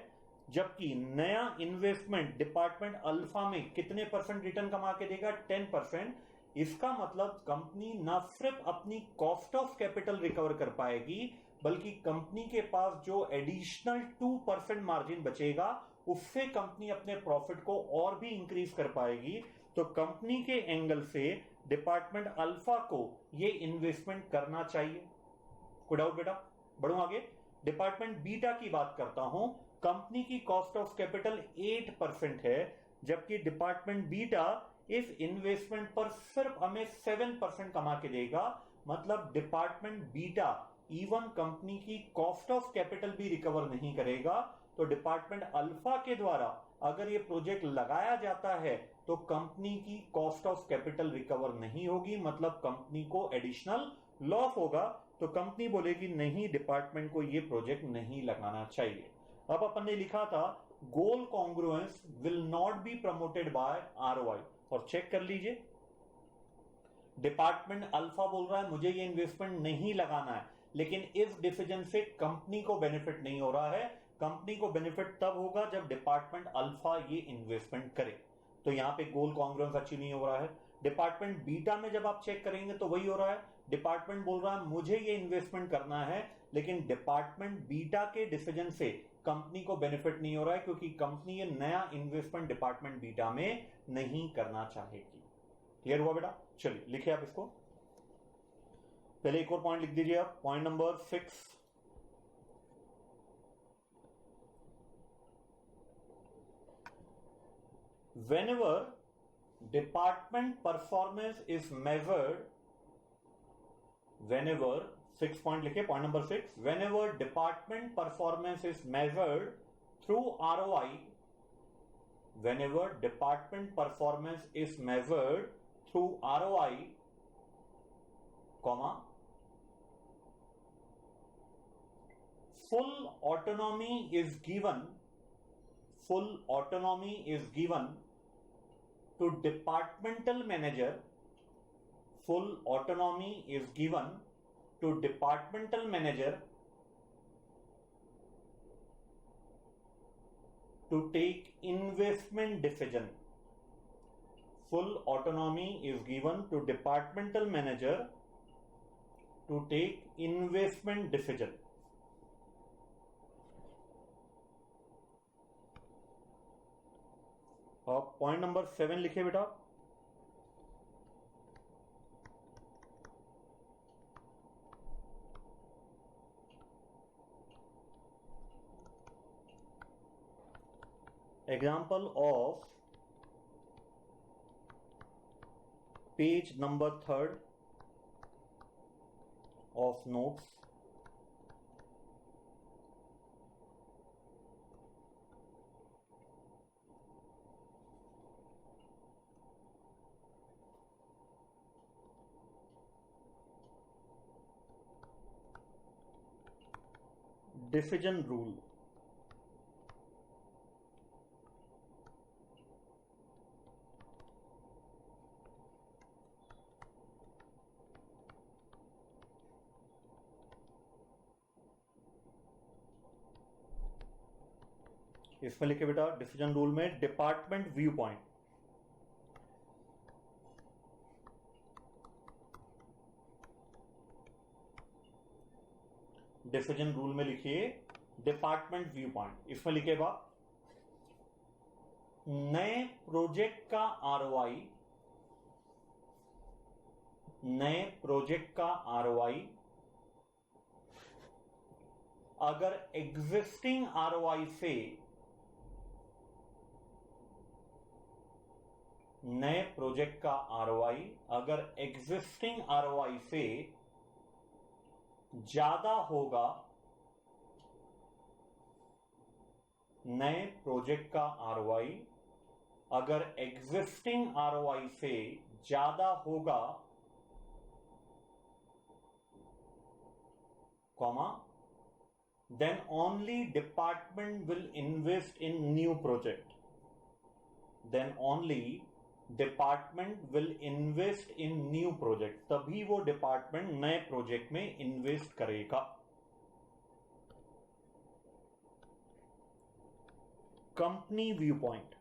जबकि नया इन्वेस्टमेंट डिपार्टमेंट अल्फा में कितने परसेंट रिटर्न कमा के देगा? 10%। इसका मतलब कंपनी ना सिर्फ अपनी कॉस्ट ऑफ कैपिटल रिकवर कर पाएगी, बल्कि कंपनी के पास जो एडिशनल 2% मार्जिन बचेगा उससे कंपनी अपने प्रॉफिट को और भी इंक्रीज कर पाएगी। तो कंपनी के एंगल से डिपार्टमेंट अल्फा को ये इन्वेस्टमेंट करना चाहिए। कोई डाउट बेटा? बढ़ू आगे। डिपार्टमेंट बीटा की बात करता हूं। कंपनी की कॉस्ट ऑफ कैपिटल 8% है, जबकि डिपार्टमेंट बीटा इस इन्वेस्टमेंट पर सिर्फ हमें 7% कमा के देगा। मतलब डिपार्टमेंट बीटा इवन कंपनी की कॉस्ट ऑफ कैपिटल भी रिकवर नहीं करेगा। तो डिपार्टमेंट अल्फा के द्वारा अगर ये प्रोजेक्ट लगाया जाता है तो कंपनी की कॉस्ट ऑफ कैपिटल रिकवर नहीं होगी, मतलब कंपनी को एडिशनल लॉस होगा। तो कंपनी बोलेगी नहीं, डिपार्टमेंट को ये प्रोजेक्ट नहीं लगाना चाहिए। अब अपन ने लिखा था goal congruence will not be promoted by ROI, और चेक कर लीजिए डिपार्टमेंट अल्फा बोल रहा है मुझे ये इन्वेस्टमेंट नहीं लगाना है, लेकिन इस डिसीजन से कंपनी को बेनिफिट नहीं हो रहा है। कंपनी को बेनिफिट तब होगा जब डिपार्टमेंट अल्फा ये इन्वेस्टमेंट करे। तो यहां पे गोल कॉन्ग्रुएंस अचीव नहीं हो रहा है। डिपार्टमेंट बीटा में जब आप चेक करेंगे तो वही हो रहा है, डिपार्टमेंट बोल रहा है मुझे ये इन्वेस्टमेंट करना है, लेकिन डिपार्टमेंट बीटा के डिसीजन से कंपनी को बेनिफिट नहीं हो रहा है, क्योंकि कंपनी ये नया इन्वेस्टमेंट डिपार्टमेंट बीटा में नहीं करना चाहेगी। क्लियर हुआ बेटा? चलिए लिखिए आप इसको। पहले एक और पॉइंट लिख दीजिए आप, point number 6। Whenever department performance is measured, whenever 6 point लिखिए, point number 6, whenever department performance is measured through ROI, whenever department performance is measured through ROI, comma, full autonomy is given to departmental manager, full autonomy is given to departmental manager to take investment decision. Full autonomy is given to departmental manager to take investment decision. Point number 7 लिखिए बेटा। Example of page number 3 of notes. Decision rule. इसमें लिखे बेटा decision rule में department view point. Decision rule में लिखिए department view point. इसमें लिखे बा नए प्रोजेक्ट का आरओआई, नए प्रोजेक्ट का आरओआई अगर एग्जिस्टिंग आरओआई से, नए प्रोजेक्ट का आरओआई अगर एग्जिस्टिंग आरओआई से ज्यादा होगा, नए प्रोजेक्ट का आरओआई अगर एग्जिस्टिंग आरओआई से ज्यादा होगा, comma, then only department will invest in new project, then only department will invest in new project, तभी वो डिपार्टमेंट नए प्रोजेक्ट में इन्वेस्ट करेगा। Company view point,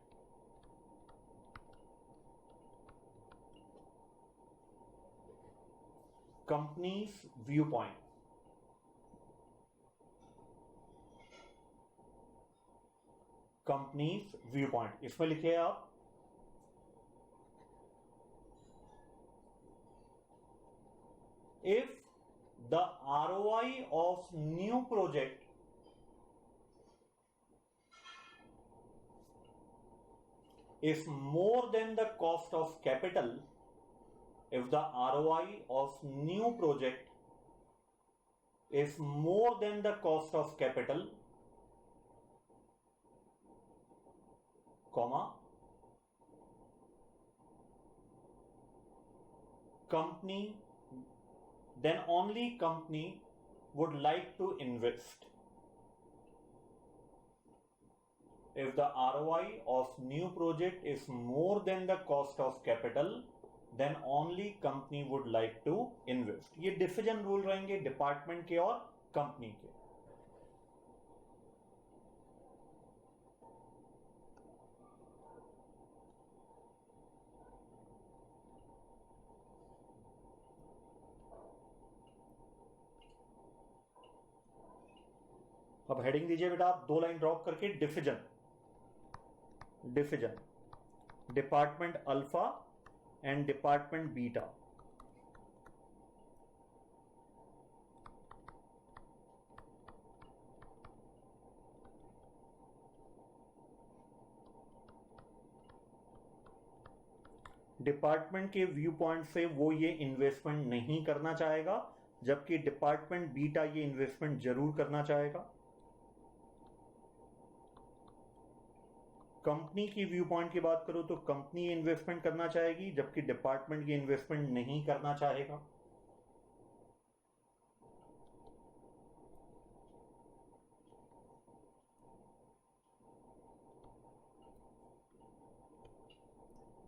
companies view point, companies view point, इसमें लिखिए आप if the ROI of new project is more than the cost of capital, if the ROI of new project is more than the cost of capital, comma, company, then only company would like to invest. If the ROI of new project is more than the cost of capital, then only company would like to invest. ये decision rule रहेंगे department के और company के. अब heading दीजिए बेटा आप 2 line drop करके decision, decision department alpha and department beta. Department के व्यू पॉइंट से वो ये इन्वेस्टमेंट नहीं करना चाहेगा, जबकि डिपार्टमेंट बीटा ये इन्वेस्टमेंट जरूर करना चाहेगा. कंपनी की व्यू पॉइंट की बात करूं तो कंपनी इन्वेस्टमेंट करना चाहेगी, जबकि डिपार्टमेंट ये इन्वेस्टमेंट नहीं करना चाहेगा.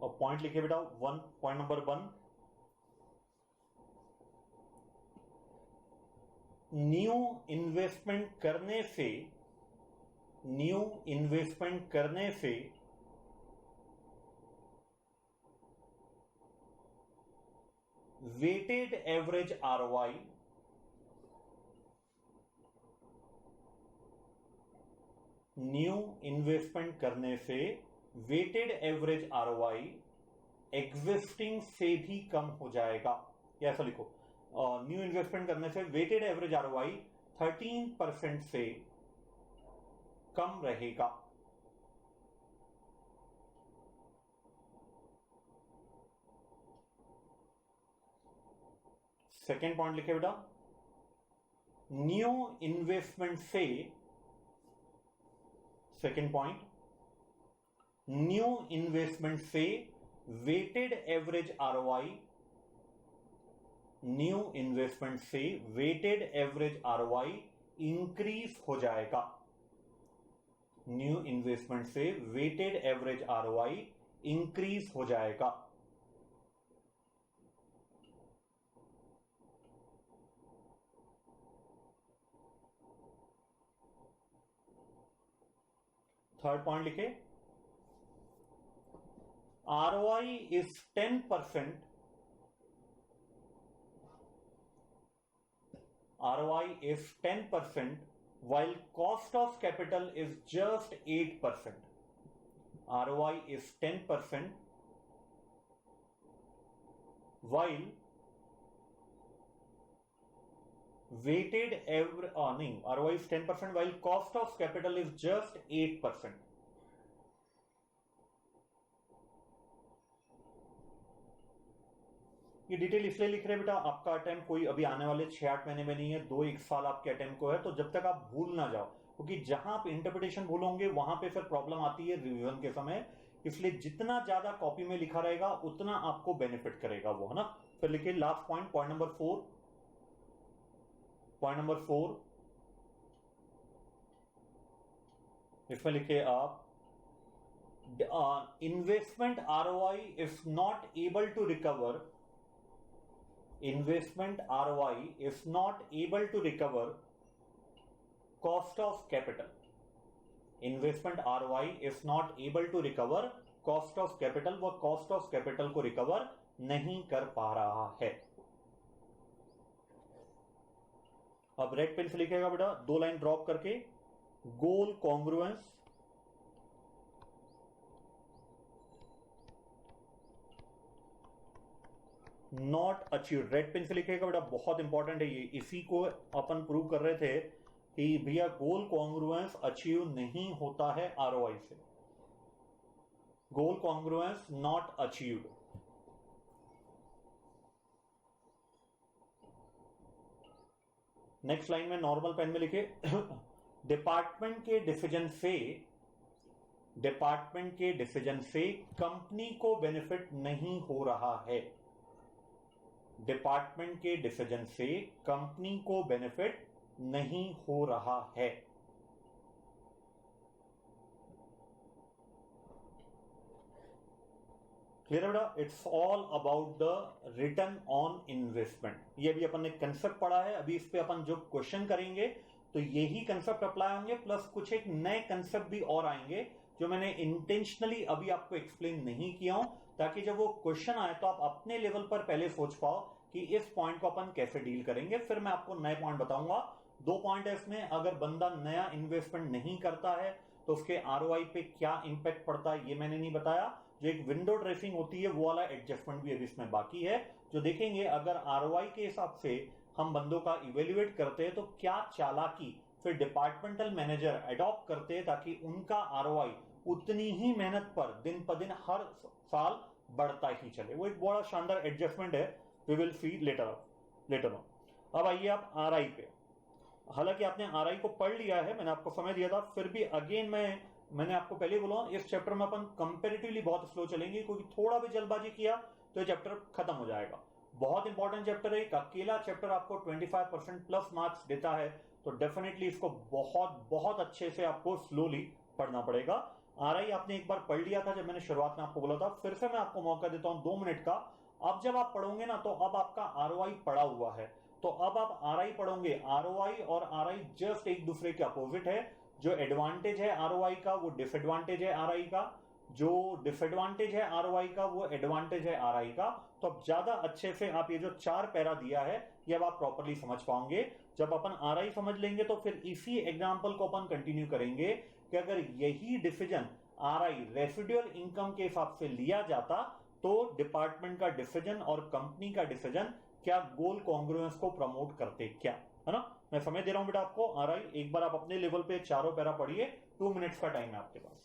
और पॉइंट लिखिए बेटा पॉइंट नंबर 1, न्यू इन्वेस्टमेंट करने से, न्यू इन्वेस्टमेंट करने से weighted average ROI, new investment करने से वेटेड एवरेज आरओआई एग्जिस्टिंग से भी कम हो जाएगा. या ऐसा लिखो, न्यू इन्वेस्टमेंट करने से वेटेड एवरेज आरओआई 13% से कम रहेगा. सेकेंड पॉइंट लिखे बेटा, न्यू इन्वेस्टमेंट से, सेकेंड पॉइंट, न्यू इन्वेस्टमेंट से weighted average ROI, new investment से वेटेड एवरेज आरओआई इंक्रीज हो जाएगा. न्यू इन्वेस्टमेंट से वेटेड एवरेज आरओआई इंक्रीज हो जाएगा. थर्ड पॉइंट लिखे, ROI is 10%, ROI is 10% while cost of capital is just 8%. ROI is 10% while weighted average ROI is 10% while cost of capital is just 8%. ये detail इसलिए लिख रहे हैं बेटा, आपका अटेम्प्ट कोई अभी आने वाले 6-8 महीने में नहीं है, 2-1 साल आपके अटेम्प्ट को है. तो जब तक आप भूल ना जाओ, क्योंकि जहां आप इंटरप्रिटेशन भूलोगे वहां पे फिर प्रॉब्लम आती है रिवीजन के समय. इसलिए जितना ज्यादा कॉपी में लिखा रहेगा उतना आपको बेनिफिट करेगा वो, है ना. फिर लिखिए last point, point number 4, point number 4 इसमें लिखिए आप, investment ROI is not able to recover, investment ROI is not able to recover cost of capital. Investment ROI is not able to recover cost of capital, वह cost of capital को recover नहीं कर पा रहा है। अब red pen से लिखेगा बेटा, 2 लाइन ड्रॉप करके, goal congruence not achieve. Red pen से लिखेगा बेटा, बहुत इंपॉर्टेंट है ये, इसी को अपन प्रूव कर रहे थे कि भैया गोल कॉन्ग्रुएंस अचीव नहीं होता है आरओआई से। Goal congruence not achieved. Next line में नॉर्मल पेन में लिखे, डिपार्टमेंट के डिसीजन से कंपनी को बेनिफिट नहीं हो रहा है। डिपार्टमेंट के डिसीजन से कंपनी को बेनिफिट नहीं हो रहा है। क्लियर है बेटा? It's all about the return on investment. ये भी अपन ने कंसेप्ट पढ़ा है, अभी इस पे अपन जो क्वेश्चन करेंगे तो यही कंसेप्ट अप्लाई होंगे, प्लस कुछ एक नए कंसेप्ट भी और आएंगे जो मैंने इंटेंशनली अभी आपको एक्सप्लेन नहीं किया हूं, ताकि जब वो क्वेश्चन आए तो आप अपने लेवल पर पहले सोच पाओ कि इस पॉइंट को अपन कैसे डील करेंगे। फिर मैं आपको नए पॉइंट बताऊंगा। 2 पॉइंट है इसमें, अगर बंदा नया इन्वेस्टमेंट नहीं करता है तो उसके आरओआई पे क्या इंपैक्ट पड़ता है ये मैंने नहीं बताया। जो एक विंडो ड्रेसिंग होती है वो वाला एडजस्टमेंट भी अभी इसमें बाकी है, जो देखेंगे अगर आरओआई के हिसाब से हम बंदों का इवेल्युएट करते हैं तो क्या चालाकी फिर डिपार्टमेंटल मैनेजर अडॉप्ट करते हैं ताकि उनका आरओआई उतनी ही मेहनत पर दिन प दिन हर साल बढ़ता ही चले। वो एक बड़ा शानदार एडजस्टमेंट है, we will see later on. अब आइए आप आरआई पे। हालांकि आपने आरआई को पढ़ लिया है, मैंने आपको समय दिया था, फिर भी अगेन मैंने आपको पहले बोला इस चैप्टर में अपन कंपैरेटिवली बहुत स्लो चलेंगे, क्योंकि थोड़ा भी जल्दबाजी किया तो ये चैप्टर खत्म हो जाएगा। बहुत इंपॉर्टेंट चैप्टर है, एक अकेला चैप्टर आपको 25% प्लस मार्क्स देता है, तो डेफिनेटली इसको बहुत बहुत अच्छे से आपको स्लोली पढ़ना पड़ेगा। आरआई आपने एक बार पढ़ लिया था जब मैंने शुरुआत में आपको बोला था, फिर से मैं आपको मौका देता हूं 2 मिनट का। अब जब आप पढ़ोगे ना तो अब आपका आरओआई पढ़ा हुआ है, तो अब आप आरआई पढ़ोगे। आरओआई और आरआई जस्ट एक दूसरे के अपोजिट है। जो एडवांटेज है आरओआई का वो डिसएडवांटेज है आरआई का, जो डिसएडवांटेज है आरओआई का वो एडवांटेज है आरआई का। तो अब ज्यादा अच्छे से आप ये जो 4 पैरा दिया है ये अब आप प्रॉपर्ली समझ पाओगे। जब अपन आरआई समझ लेंगे तो फिर इसी एग्जांपल को अपन कंटिन्यू करेंगे कि अगर यही डिसीजन आरआई रेसिडुअल इनकम के हिसाब से लिया जाता तो डिपार्टमेंट का डिसीजन और कंपनी का डिसीजन क्या गोल कॉन्ग्रुएंस को प्रमोट करते क्या, है ना। मैं समय दे रहा हूं बेटा आपको। आरआई एक बार आप अपने लेवल पे 4 पैरा पढ़िए, 2 मिनट्स का टाइम है आपके पास।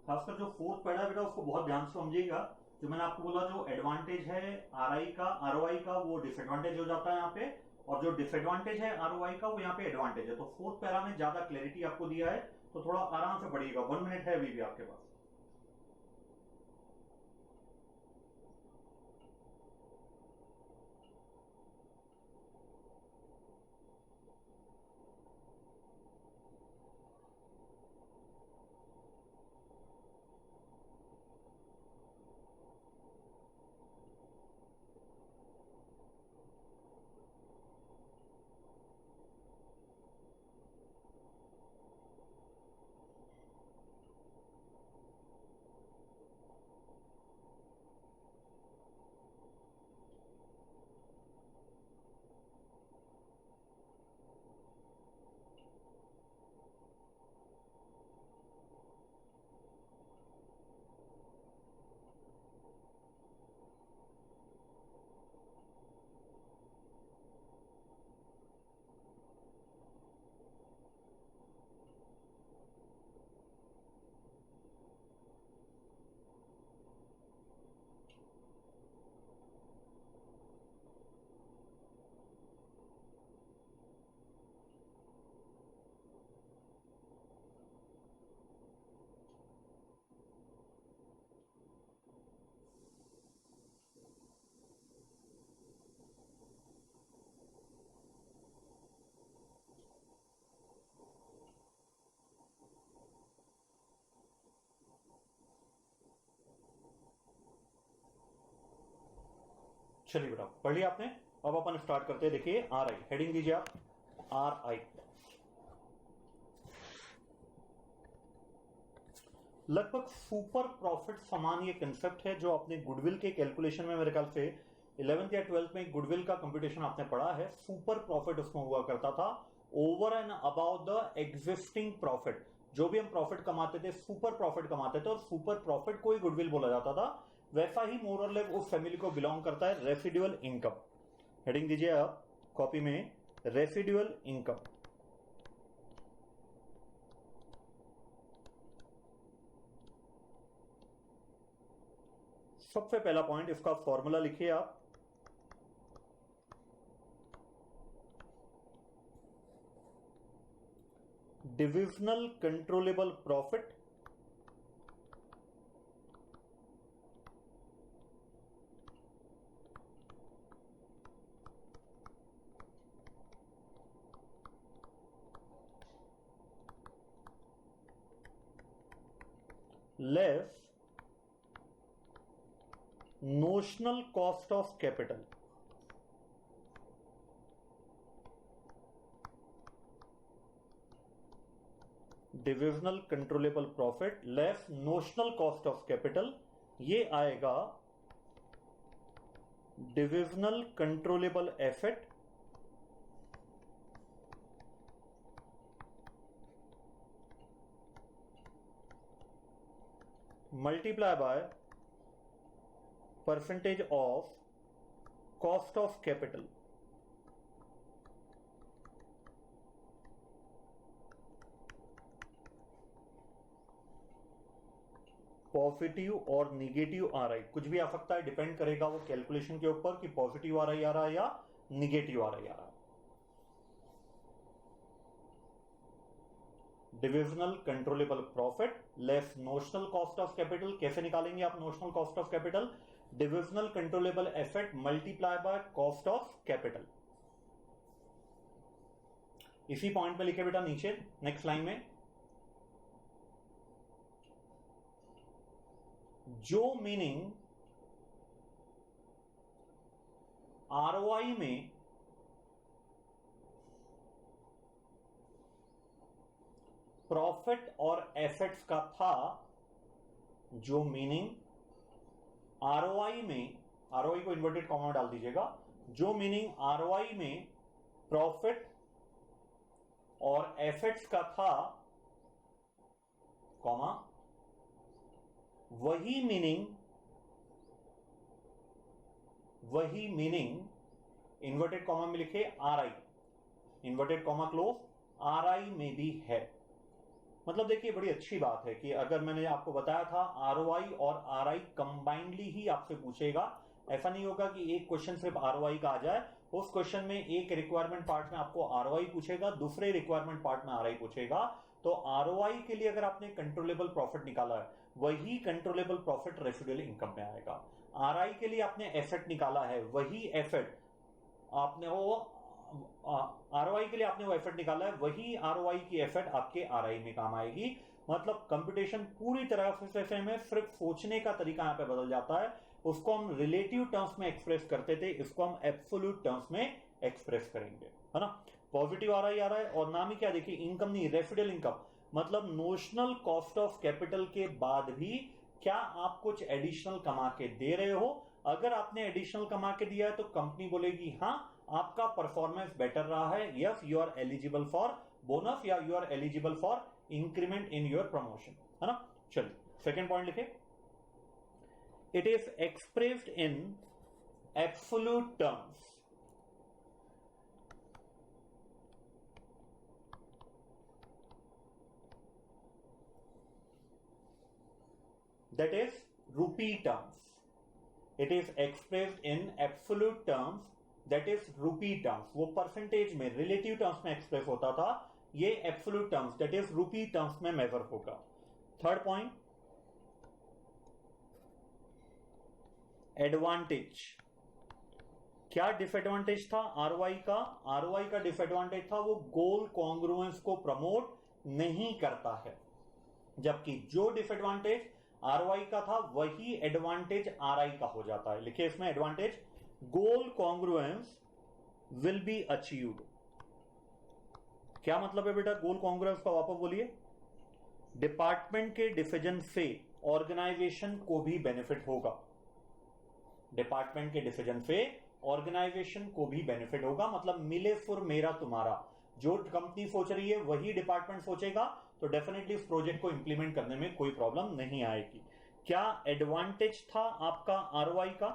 खासकर जो फोर्थ पैरा है बेटा उसको बहुत ध्यान से समझिएगा। जो मैंने आपको बोला जो एडवांटेज है आरआई का आरओआई का वो डिसएडवांटेज हो जाता है यहाँ पे, और जो डिसएडवांटेज है आरओआई का वो यहाँ पे एडवांटेज है। तो फोर्थ पैरा में ज्यादा क्लैरिटी आपको दिया है, तो थोड़ा आराम से पढ़िएगा। 1 मिनट है अभी भी आपके पास। चलिए बेटा पढ़ लिया आपने। अब अपन स्टार्ट करते हैं। देखिए आर आई, हेडिंग दीजिए आप आर आई। लगभग सुपर प्रॉफिट समान ये कंसेप्ट है जो आपने गुडविल के कैलकुलेशन में मेरे ख्याल से 11th या 12th में गुडविल का कंप्यूटेशन आपने पढ़ा है। सुपर प्रॉफिट उसमें हुआ करता था over and about the existing profit. जो भी हम प्रॉफिट कमाते थे सुपर प्रॉफिट कमाते थे, और सुपर प्रॉफिट को ही गुडविल बोला जाता था। वैसा ही मोर और लेस उस फैमिली को बिलोंग करता है रेसिडुअल इनकम। हेडिंग दीजिए आप कॉपी में रेसिडुअल इनकम। सबसे पहला पॉइंट इसका फॉर्मूला लिखिए आप। Divisional controllable profit less notional cost of capital। Divisional controllable profit less notional cost of capital, ये आएगा divisional controllable asset multiply by percentage of cost of capital. Positive और negative आ रहा है, कुछ भी आ सकता है, डिपेंड करेगा वो कैलकुलेशन के ऊपर कि पॉजिटिव आ रहा है या निगेटिव आ रहा है। Divisional controllable profit less notional cost of capital. कैसे निकालेंगे आप notional cost of capital? Divisional controllable asset multiply by cost of capital. इसी पॉइंट पे लिखे बेटा नीचे नेक्स्ट लाइन में, जो मीनिंग आरओआई में प्रॉफिट और एसेट्स का था, जो मीनिंग आरओआई में, आरओआई को इन्वर्टेड कॉमा में डाल दीजिएगा, जो मीनिंग आरओआई में प्रॉफिट और एसेट्स का था कॉमा, वही मीनिंग इन्वर्टेड कॉमा में लिखे are I, inverted comma close, are आई में भी है। मतलब देखिए बड़ी अच्छी बात है कि अगर मैंने आपको बताया था आरओआई और आरआई कंबाइंडली ही आपसे पूछेगा, ऐसा नहीं होगा कि एक क्वेश्चन सिर्फ आरओआई का आ जाए। उस क्वेश्चन में एक रिक्वायरमेंट पार्ट में आपको आरओआई पूछेगा, दूसरे रिक्वायरमेंट पार्ट में आरआई पूछेगा। तो आरओआई के लिए अगर आपने कंट्रोलेबल प्रॉफिट निकाला है, वही कंट्रोलेबल प्रॉफिट रेसिडुअल इनकम में आएगा। आरआई के लिए आपने एसेट निकाला है, वही एसेट आपने वो आरओआई के लिए आपने वो एफर्ट निकाला है, वही आरओआई की एफर्ट आपके आरआई में काम आएगी। मतलब कंप्यूटेशन पूरी तरह से सेम है, सिर्फ सोचने का तरीका यहाँ पे बदल जाता है। उसको हम रिलेटिव टर्म्स में एक्सप्रेस करते थे, इसको हम एब्सोल्यूट टर्म्स में एक्सप्रेस करेंगे, है ना। पॉजिटिव आरआई आ रहा है और नाम ही क्या देखिए, इनकम नहीं, रेसिडुअल इनकम। मतलब नोशनल कॉस्ट ऑफ कैपिटल के बाद भी क्या आप कुछ एडिशनल कमा के दे रहे हो। अगर आपने एडिशनल कमा के दिया है तो कंपनी बोलेगी हाँ आपका परफॉर्मेंस बेटर रहा है, yes you are eligible for bonus या you are eligible for increment in your promotion, है ना। चलिए सेकेंड पॉइंट लिखे, it is expressed in absolute terms that is rupee terms. It is expressed in absolute terms, that is rupee terms. वो percentage में relative terms में express होता था, ये एब्सोल्यूट टर्म्स दैट इज रूपी टर्म्स में major होगा। Third point, advantage. क्या डिसएडवांटेज था आरओआई का? आरओआई का डिसएडवांटेज था वो गोल कॉन्ग्रुएंस को प्रमोट नहीं करता है, जबकि जो डिसएडवांटेज आरओआई का था वही एडवांटेज आरआई का हो जाता है। लिखिए इसमें advantage, goal congruence will be achieved. क्या मतलब है बेटा गोल कॉन्ग्रुएंस का? वापस बोलिए। डिपार्टमेंट के डिसीजन से ऑर्गेनाइजेशन को भी बेनिफिट होगा, डिपार्टमेंट के डिसीजन से ऑर्गेनाइजेशन को भी बेनिफिट होगा। मतलब मिले फुर मेरा तुम्हारा, जो कंपनी सोच रही है वही डिपार्टमेंट सोचेगा, तो डेफिनेटली इस प्रोजेक्ट को इंप्लीमेंट करने में कोई प्रॉब्लम नहीं आएगी। क्या एडवांटेज था आपका आरओआई का?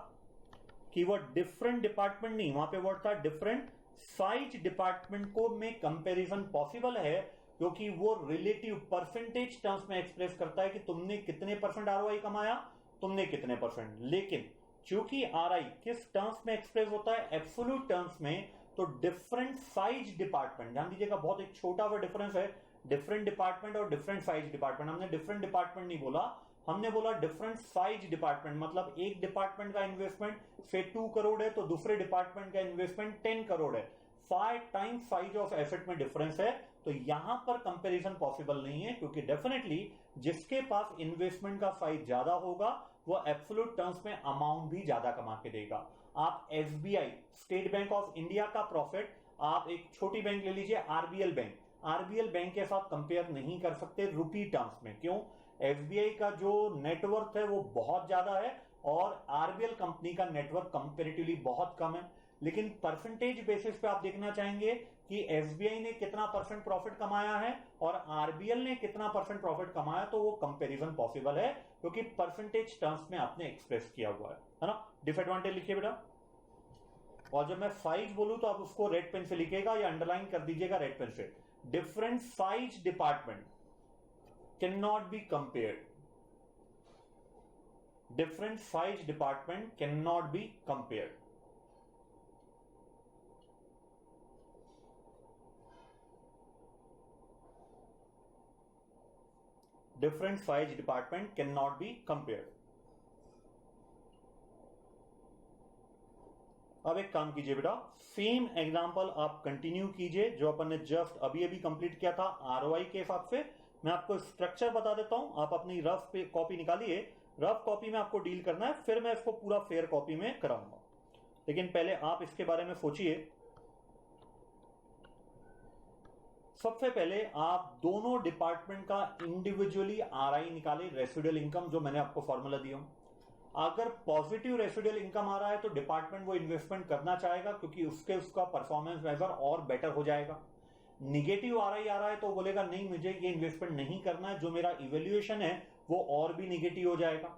कि वो डिफरेंट डिपार्टमेंट नहीं, वहां पे वर्ड था डिफरेंट साइज डिपार्टमेंट को में कंपैरिजन पॉसिबल है, क्योंकि वो रिलेटिव परसेंटेज टर्म्स में एक्सप्रेस करता है कि तुमने कितने परसेंट आरओआई कमाया, तुमने कितने परसेंट। लेकिन चूंकि आरआई किस टर्म्स में एक्सप्रेस होता है? एब्सोल्यूट टर्म्स में। तो डिफरेंट साइज डिपार्टमेंट, ध्यान दीजिएगा बहुत एक छोटा सा डिफरेंस है, डिफरेंट डिपार्टमेंट और डिफरेंट साइज डिपार्टमेंट। हमने डिफरेंट डिपार्टमेंट नहीं बोला, हमने बोला डिफरेंट साइज डिपार्टमेंट। मतलब एक डिपार्टमेंट का इन्वेस्टमेंट से 2 करोड़ है तो दूसरे डिपार्टमेंट का इन्वेस्टमेंट 10 करोड़ है, 5 टाइम्स साइज ऑफ एसेट में डिफरेंस है। तो यहां पर कंपैरिजन पॉसिबल नहीं है, क्योंकि डेफिनेटली जिसके पास इन्वेस्टमेंट का साइज ज्यादा होगा वो एब्सोल्यूट टर्म्स में अमाउंट भी ज्यादा कमा के देगा। आप SBI, state bank of India का प्रॉफिट आप एक छोटी बैंक ले लीजिए आरबीएल बैंक, आरबीएल बैंक के साथ कंपेयर नहीं कर सकते रूपी टर्म्स में। क्यों? एसबीआई का जो नेटवर्थ है वो बहुत ज्यादा है और आरबीएल कंपनी का नेटवर्क कंपेरेटिवली बहुत कम है। लेकिन परसेंटेज बेसिस पे आप देखना चाहेंगे कि एसबीआई ने कितना परसेंट प्रॉफिट कमाया है और आरबीएल ने कितना परसेंट प्रॉफिट कमाया, तो वो कंपैरिजन पॉसिबल है क्योंकि परसेंटेज टर्म्स में आपने एक्सप्रेस किया हुआ है ना। डिसएडवांटेज लिखिए बेटा, और जब मैं साइज बोलूं तो आप उसको रेड पेन से लिखिएगा या अंडरलाइन कर दीजिएगा रेड पेन से। Different size department can not be compared, different size department can not be compared. Different size department can not be compared. अब एक काम कीजिए बेटा, सेम एग्जांपल आप कंटिन्यू कीजिए जो अपन ने जस्ट अभी अभी कंप्लीट किया था आरओआई के हिसाब से। मैं आपको स्ट्रक्चर बता देता हूं, आप अपनी रफ कॉपी निकालिए, रफ कॉपी में आपको डील करना है, फिर मैं इसको पूरा फेयर कॉपी में कराऊंगा। लेकिन पहले आप इसके बारे में सोचिए। सबसे पहले आप दोनों डिपार्टमेंट का इंडिविजुअली आरआई निकाले, रेसिडुअल इनकम, जो मैंने आपको फॉर्मूला दिया हूं। अगर पॉजिटिव रेसिडुअल इनकम आ रहा है तो डिपार्टमेंट वो इन्वेस्टमेंट करना चाहेगा क्योंकि उसका परफॉर्मेंस मेजर और बेटर हो जाएगा। निगेटिव आरआई आ रहा है तो बोलेगा नहीं मुझे ये इन्वेस्टमेंट नहीं करना है, जो मेरा इवेल्युएशन है वो और भी निगेटिव हो जाएगा।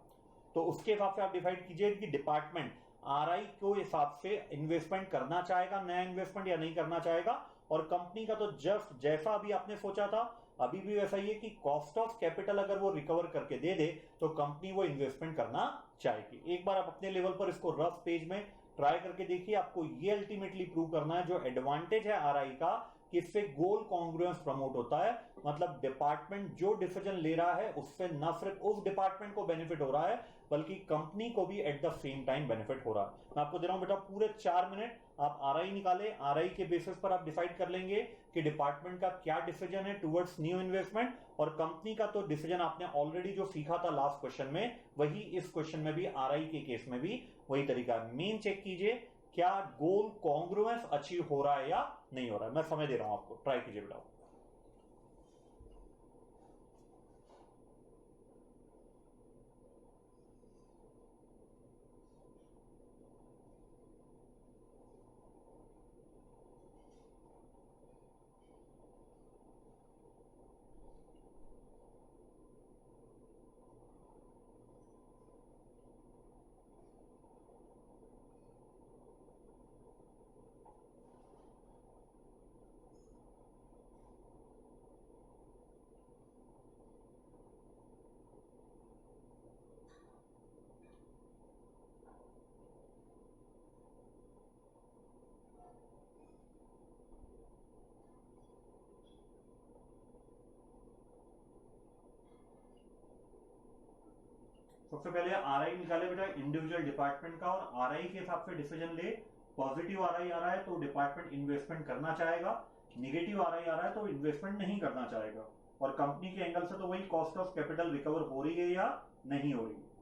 तो उसके हिसाब से आप डिसाइड कीजिए कि डिपार्टमेंट आरआई को हिसाब से इन्वेस्टमेंट करना चाहेगा, नया इन्वेस्टमेंट, या नहीं करना चाहेगा। और कंपनी का तो जस्ट जैसा अभी आपने सोचा था अभी भी वैसा ही है कि कॉस्ट ऑफ कैपिटल अगर वो रिकवर करके दे दे तो कंपनी वो इन्वेस्टमेंट करना चाहेगी। एक बार आप अपने लेवल पर इसको रफ पेज में ट्राई करके देखिए, आपको ये अल्टीमेटली प्रूव करना है जो एडवांटेज है आरआई का कि इससे गोल कॉन्ग्रुएंस प्रमोट होता है। मतलब डिपार्टमेंट जो डिसीजन ले रहा है उससे न सिर्फ उस डिपार्टमेंट को बेनिफिट हो रहा है बल्कि कंपनी को भी eight the same time benefit हो रहा है। मैं आपको दे रहा हूं बेटा पूरे 4 मिनट, आप आरआई निकाले, आरआई के बेसिस पर आप डिसाइड कर लेंगे कि डिपार्टमेंट का क्या डिसीजन है टुवर्ड्स न्यू इन्वेस्टमेंट, और कंपनी का तो डिसीजन आपने ऑलरेडी जो सीखा था लास्ट क्वेश्चन में वही इस क्वेश्चन में भी आरआई के केस में भी वही तरीका है। मेन चेक कीजिए क्या गोल कॉन्ग्रुएंस अचीव हो रहा है या नहीं हो रहा है। मैं समय दे रहा हूं आपको, ट्राई कीजिए बेटा। सबसे पहले आरआई निकाले बेटा इंडिविजुअल डिपार्टमेंट का, और आरआई के हिसाब से डिसीजन ले। पॉजिटिव आरआई आ रहा है तो डिपार्टमेंट इन्वेस्टमेंट करना चाहेगा, निगेटिव आरआई आ रहा है तो इन्वेस्टमेंट नहीं करना चाहेगा, और कंपनी के एंगल से तो वही कॉस्ट ऑफ कैपिटल रिकवर हो रही है या नहीं हो रही है।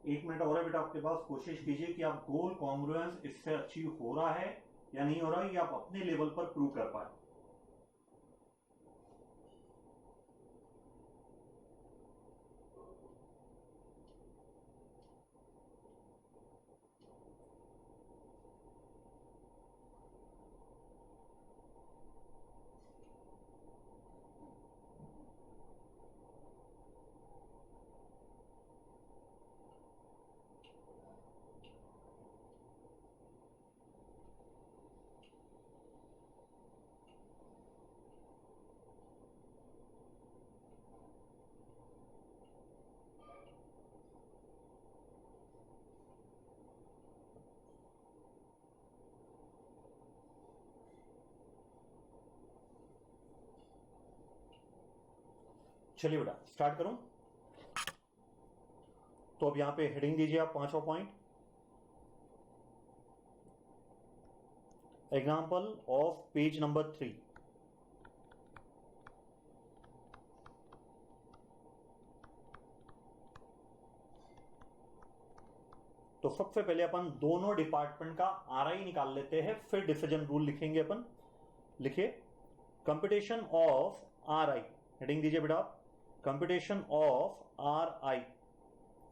एक मिनट और है बेटा आपके पास, कोशिश कीजिए कि आप गोल कॉन्ग्रुएंस इससे अचीव हो रहा है या नहीं हो रहा है, ये आप अपने लेवल पर प्रूव कर पाए। चलिए बेटा स्टार्ट करूं। तो अब यहां पे हेडिंग दीजिए आप 5वां point, example of page number 3। तो सबसे पहले अपन दोनों डिपार्टमेंट का आरआई निकाल लेते हैं, फिर डिसीजन रूल लिखेंगे अपन। लिखिए कंप्यूटेशन ऑफ आरआई, हेडिंग दीजिए बेटा आप, कंप्यूटेशन ऑफ आरआई,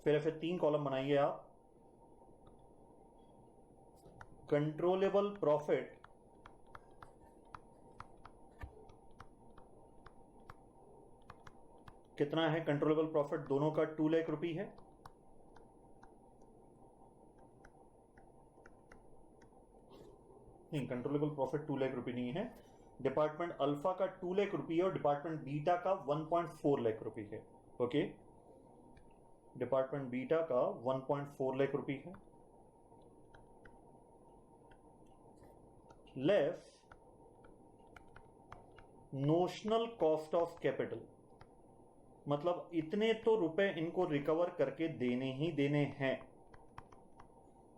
फिर ऐसे 3 कॉलम बनाइए आप। कंट्रोलेबल प्रॉफिट कितना है? कंट्रोलेबल प्रॉफिट दोनों का 2 लाख रुपए है। नहीं, कंट्रोलेबल प्रॉफिट 2 लाख रुपए नहीं है। डिपार्टमेंट अल्फा का 2 लाख रुपए और डिपार्टमेंट बीटा का 1.4 लाख रुपए है। ओके, डिपार्टमेंट बीटा का 1.4 लाख रुपए है। Less notional cost of capital, मतलब इतने तो रुपए इनको रिकवर करके देने ही देने हैं।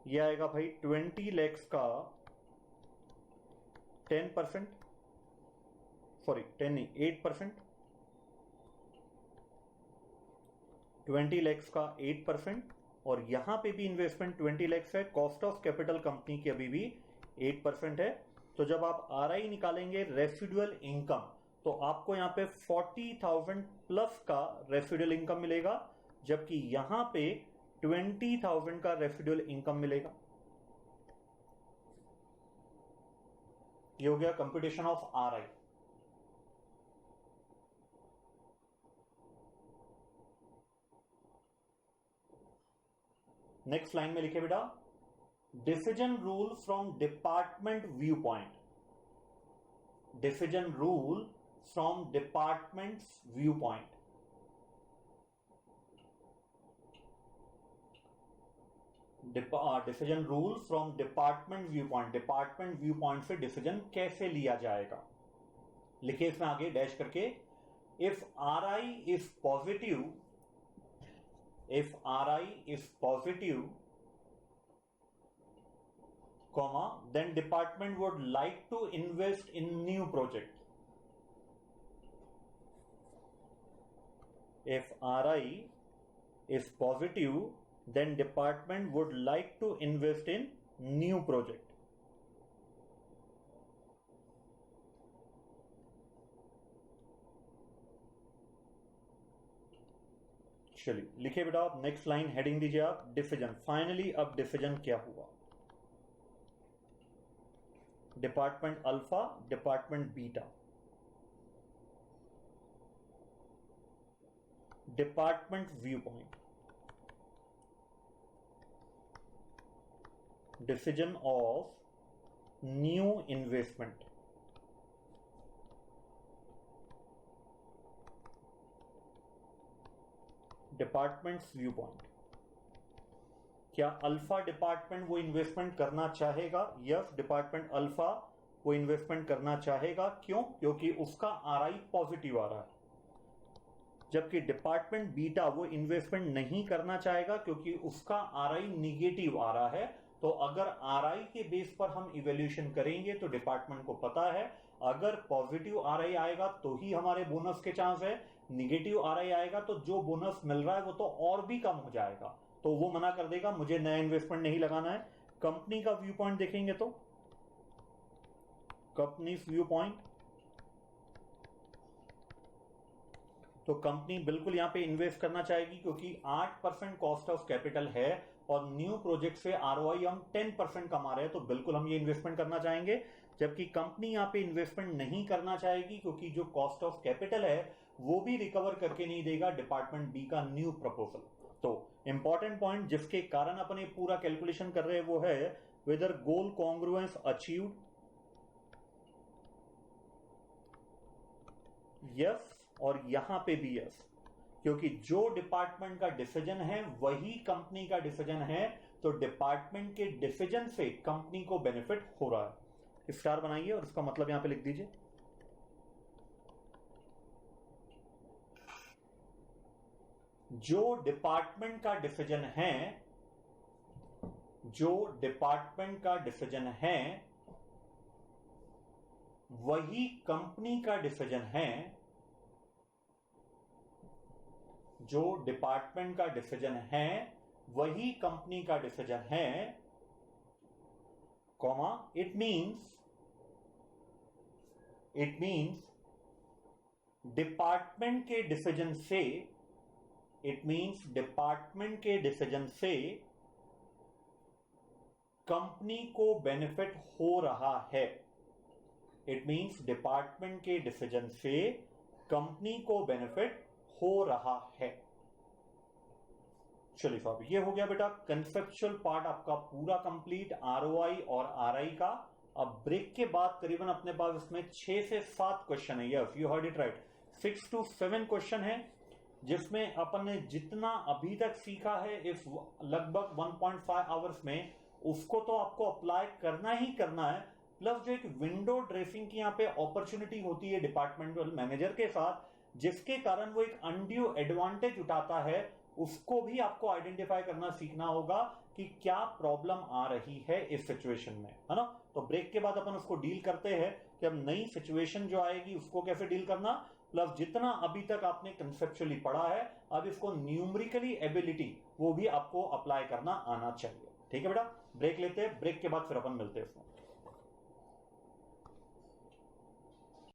यह आएगा भाई 20 लाख का 10%, सॉरी 10 नहीं 8%, 20 लाख का 8%, और यहां पे भी इन्वेस्टमेंट 20 लाख है। कॉस्ट ऑफ कैपिटल कंपनी की अभी भी 8% है। तो जब आप आरआई निकालेंगे रेसिडुअल इनकम, तो आपको यहां पे 40,000 प्लस का रेसिडुअल इनकम मिलेगा, जबकि यहां पे 20,000 का रेसिडुअल इनकम मिलेगा। ये हो गया computation of RI. Next line में लिखे बेटा, decision rule from department view point, decision rule from departments view point. Decision rule from department view point, department view point से डिसीजन कैसे लिया जाएगा। लिखिए इसमें आगे डैश करके, if RI is positive, if RI is positive, comma, then department would like to invest in new project. If RI is positive, then department would like to invest in new project. चलिए लिखिए बेटा आप, next line heading दीजिए आप, decision. Finally अब decision क्या हुआ? Department alpha, department beta, department view point, decision of new investment, departments view point. क्या अल्फा डिपार्टमेंट वो इन्वेस्टमेंट करना चाहेगा? यस, डिपार्टमेंट अल्फा वो इन्वेस्टमेंट करना चाहेगा। क्यों? क्योंकि उसका आरआई पॉजिटिव आ रहा है। जबकि डिपार्टमेंट बीटा वो इन्वेस्टमेंट नहीं करना चाहेगा क्योंकि उसका आरआई निगेटिव आ रहा है। तो अगर आरआई के बेस पर हम इवेल्यूएशन करेंगे तो डिपार्टमेंट को पता है अगर पॉजिटिव आरआई आएगा तो ही हमारे बोनस के चांस है, निगेटिव आरआई आएगा तो जो बोनस मिल रहा है वो तो और भी कम हो जाएगा, तो वो मना कर देगा, मुझे नया इन्वेस्टमेंट नहीं लगाना है। कंपनी का व्यू पॉइंट देखेंगे तो कंपनी व्यू पॉइंट, तो कंपनी बिल्कुल यहां पे इन्वेस्ट करना चाहेगी क्योंकि 8% कॉस्ट ऑफ कैपिटल है और न्यू प्रोजेक्ट से आरओआई हम 10% कमा रहे हैं, तो बिल्कुल हम ये इन्वेस्टमेंट करना चाहेंगे। जबकि कंपनी यहां पे इन्वेस्टमेंट नहीं करना चाहेगी क्योंकि जो कॉस्ट ऑफ कैपिटल है वो भी रिकवर करके नहीं देगा डिपार्टमेंट बी का न्यू प्रपोजल। तो इंपॉर्टेंट पॉइंट जिसके कारण अपन ये पूरा कैलकुलेशन कर रहे हैं वो है वेदर गोल कॉन्ग्रुएंस अचीव्ड, यस, और यहां पे भी यस, क्योंकि जो डिपार्टमेंट का डिसीजन है वही कंपनी का डिसीजन है, तो डिपार्टमेंट के डिसीजन से कंपनी को बेनिफिट हो रहा है। स्टार बनाइए और इसका मतलब यहां पे लिख दीजिए। जो डिपार्टमेंट का डिसीजन है, जो डिपार्टमेंट का डिसीजन है वही कंपनी का डिसीजन है, जो डिपार्टमेंट का डिसीजन है वही कंपनी का डिसीजन है, कॉमा इट मीन्स डिपार्टमेंट के डिसीजन से, इट मीन्स डिपार्टमेंट के डिसीजन से कंपनी को बेनिफिट हो रहा है। इट मीन्स डिपार्टमेंट के डिसीजन से कंपनी को बेनिफिट हो रहा है। चलिए साहब, ये हो गया बेटा कंसेप्चुअल पार्ट आपका पूरा कंप्लीट आरओआई और आरआई का। अब ब्रेक के बाद करीबन अपने पास इसमें 6 से 7 क्वेश्चन है। Yes, you heard it right, 6 to 7 question है, जिसमें अपन ने जितना अभी तक सीखा है इस लगभग 1.5 आवर्स में, उसको तो आपको अप्लाई करना ही करना है। प्लस जो एक विंडो ड्रेसिंग की यहाँ पे अपॉर्चुनिटी होती है डिपार्टमेंटल मैनेजर के साथ, जिसके कारण वो एक अनड्यू एडवांटेज उठाता है, उसको भी आपको आइडेंटिफाई करना सीखना होगा कि क्या प्रॉब्लम आ रही है इस सिचुएशन में, है ना। तो ब्रेक के बाद अपन उसको डील करते हैं कि अब नई सिचुएशन जो आएगी उसको कैसे डील करना, प्लस जितना अभी तक आपने कंसेप्चुअली पढ़ा है अब इसको न्यूमेरिकली एबिलिटी वो भी आपको अप्लाई करना आना चाहिए। ठीक है बेटा, ब्रेक लेते हैं, ब्रेक के बाद फिर अपन मिलते हैं इसमें।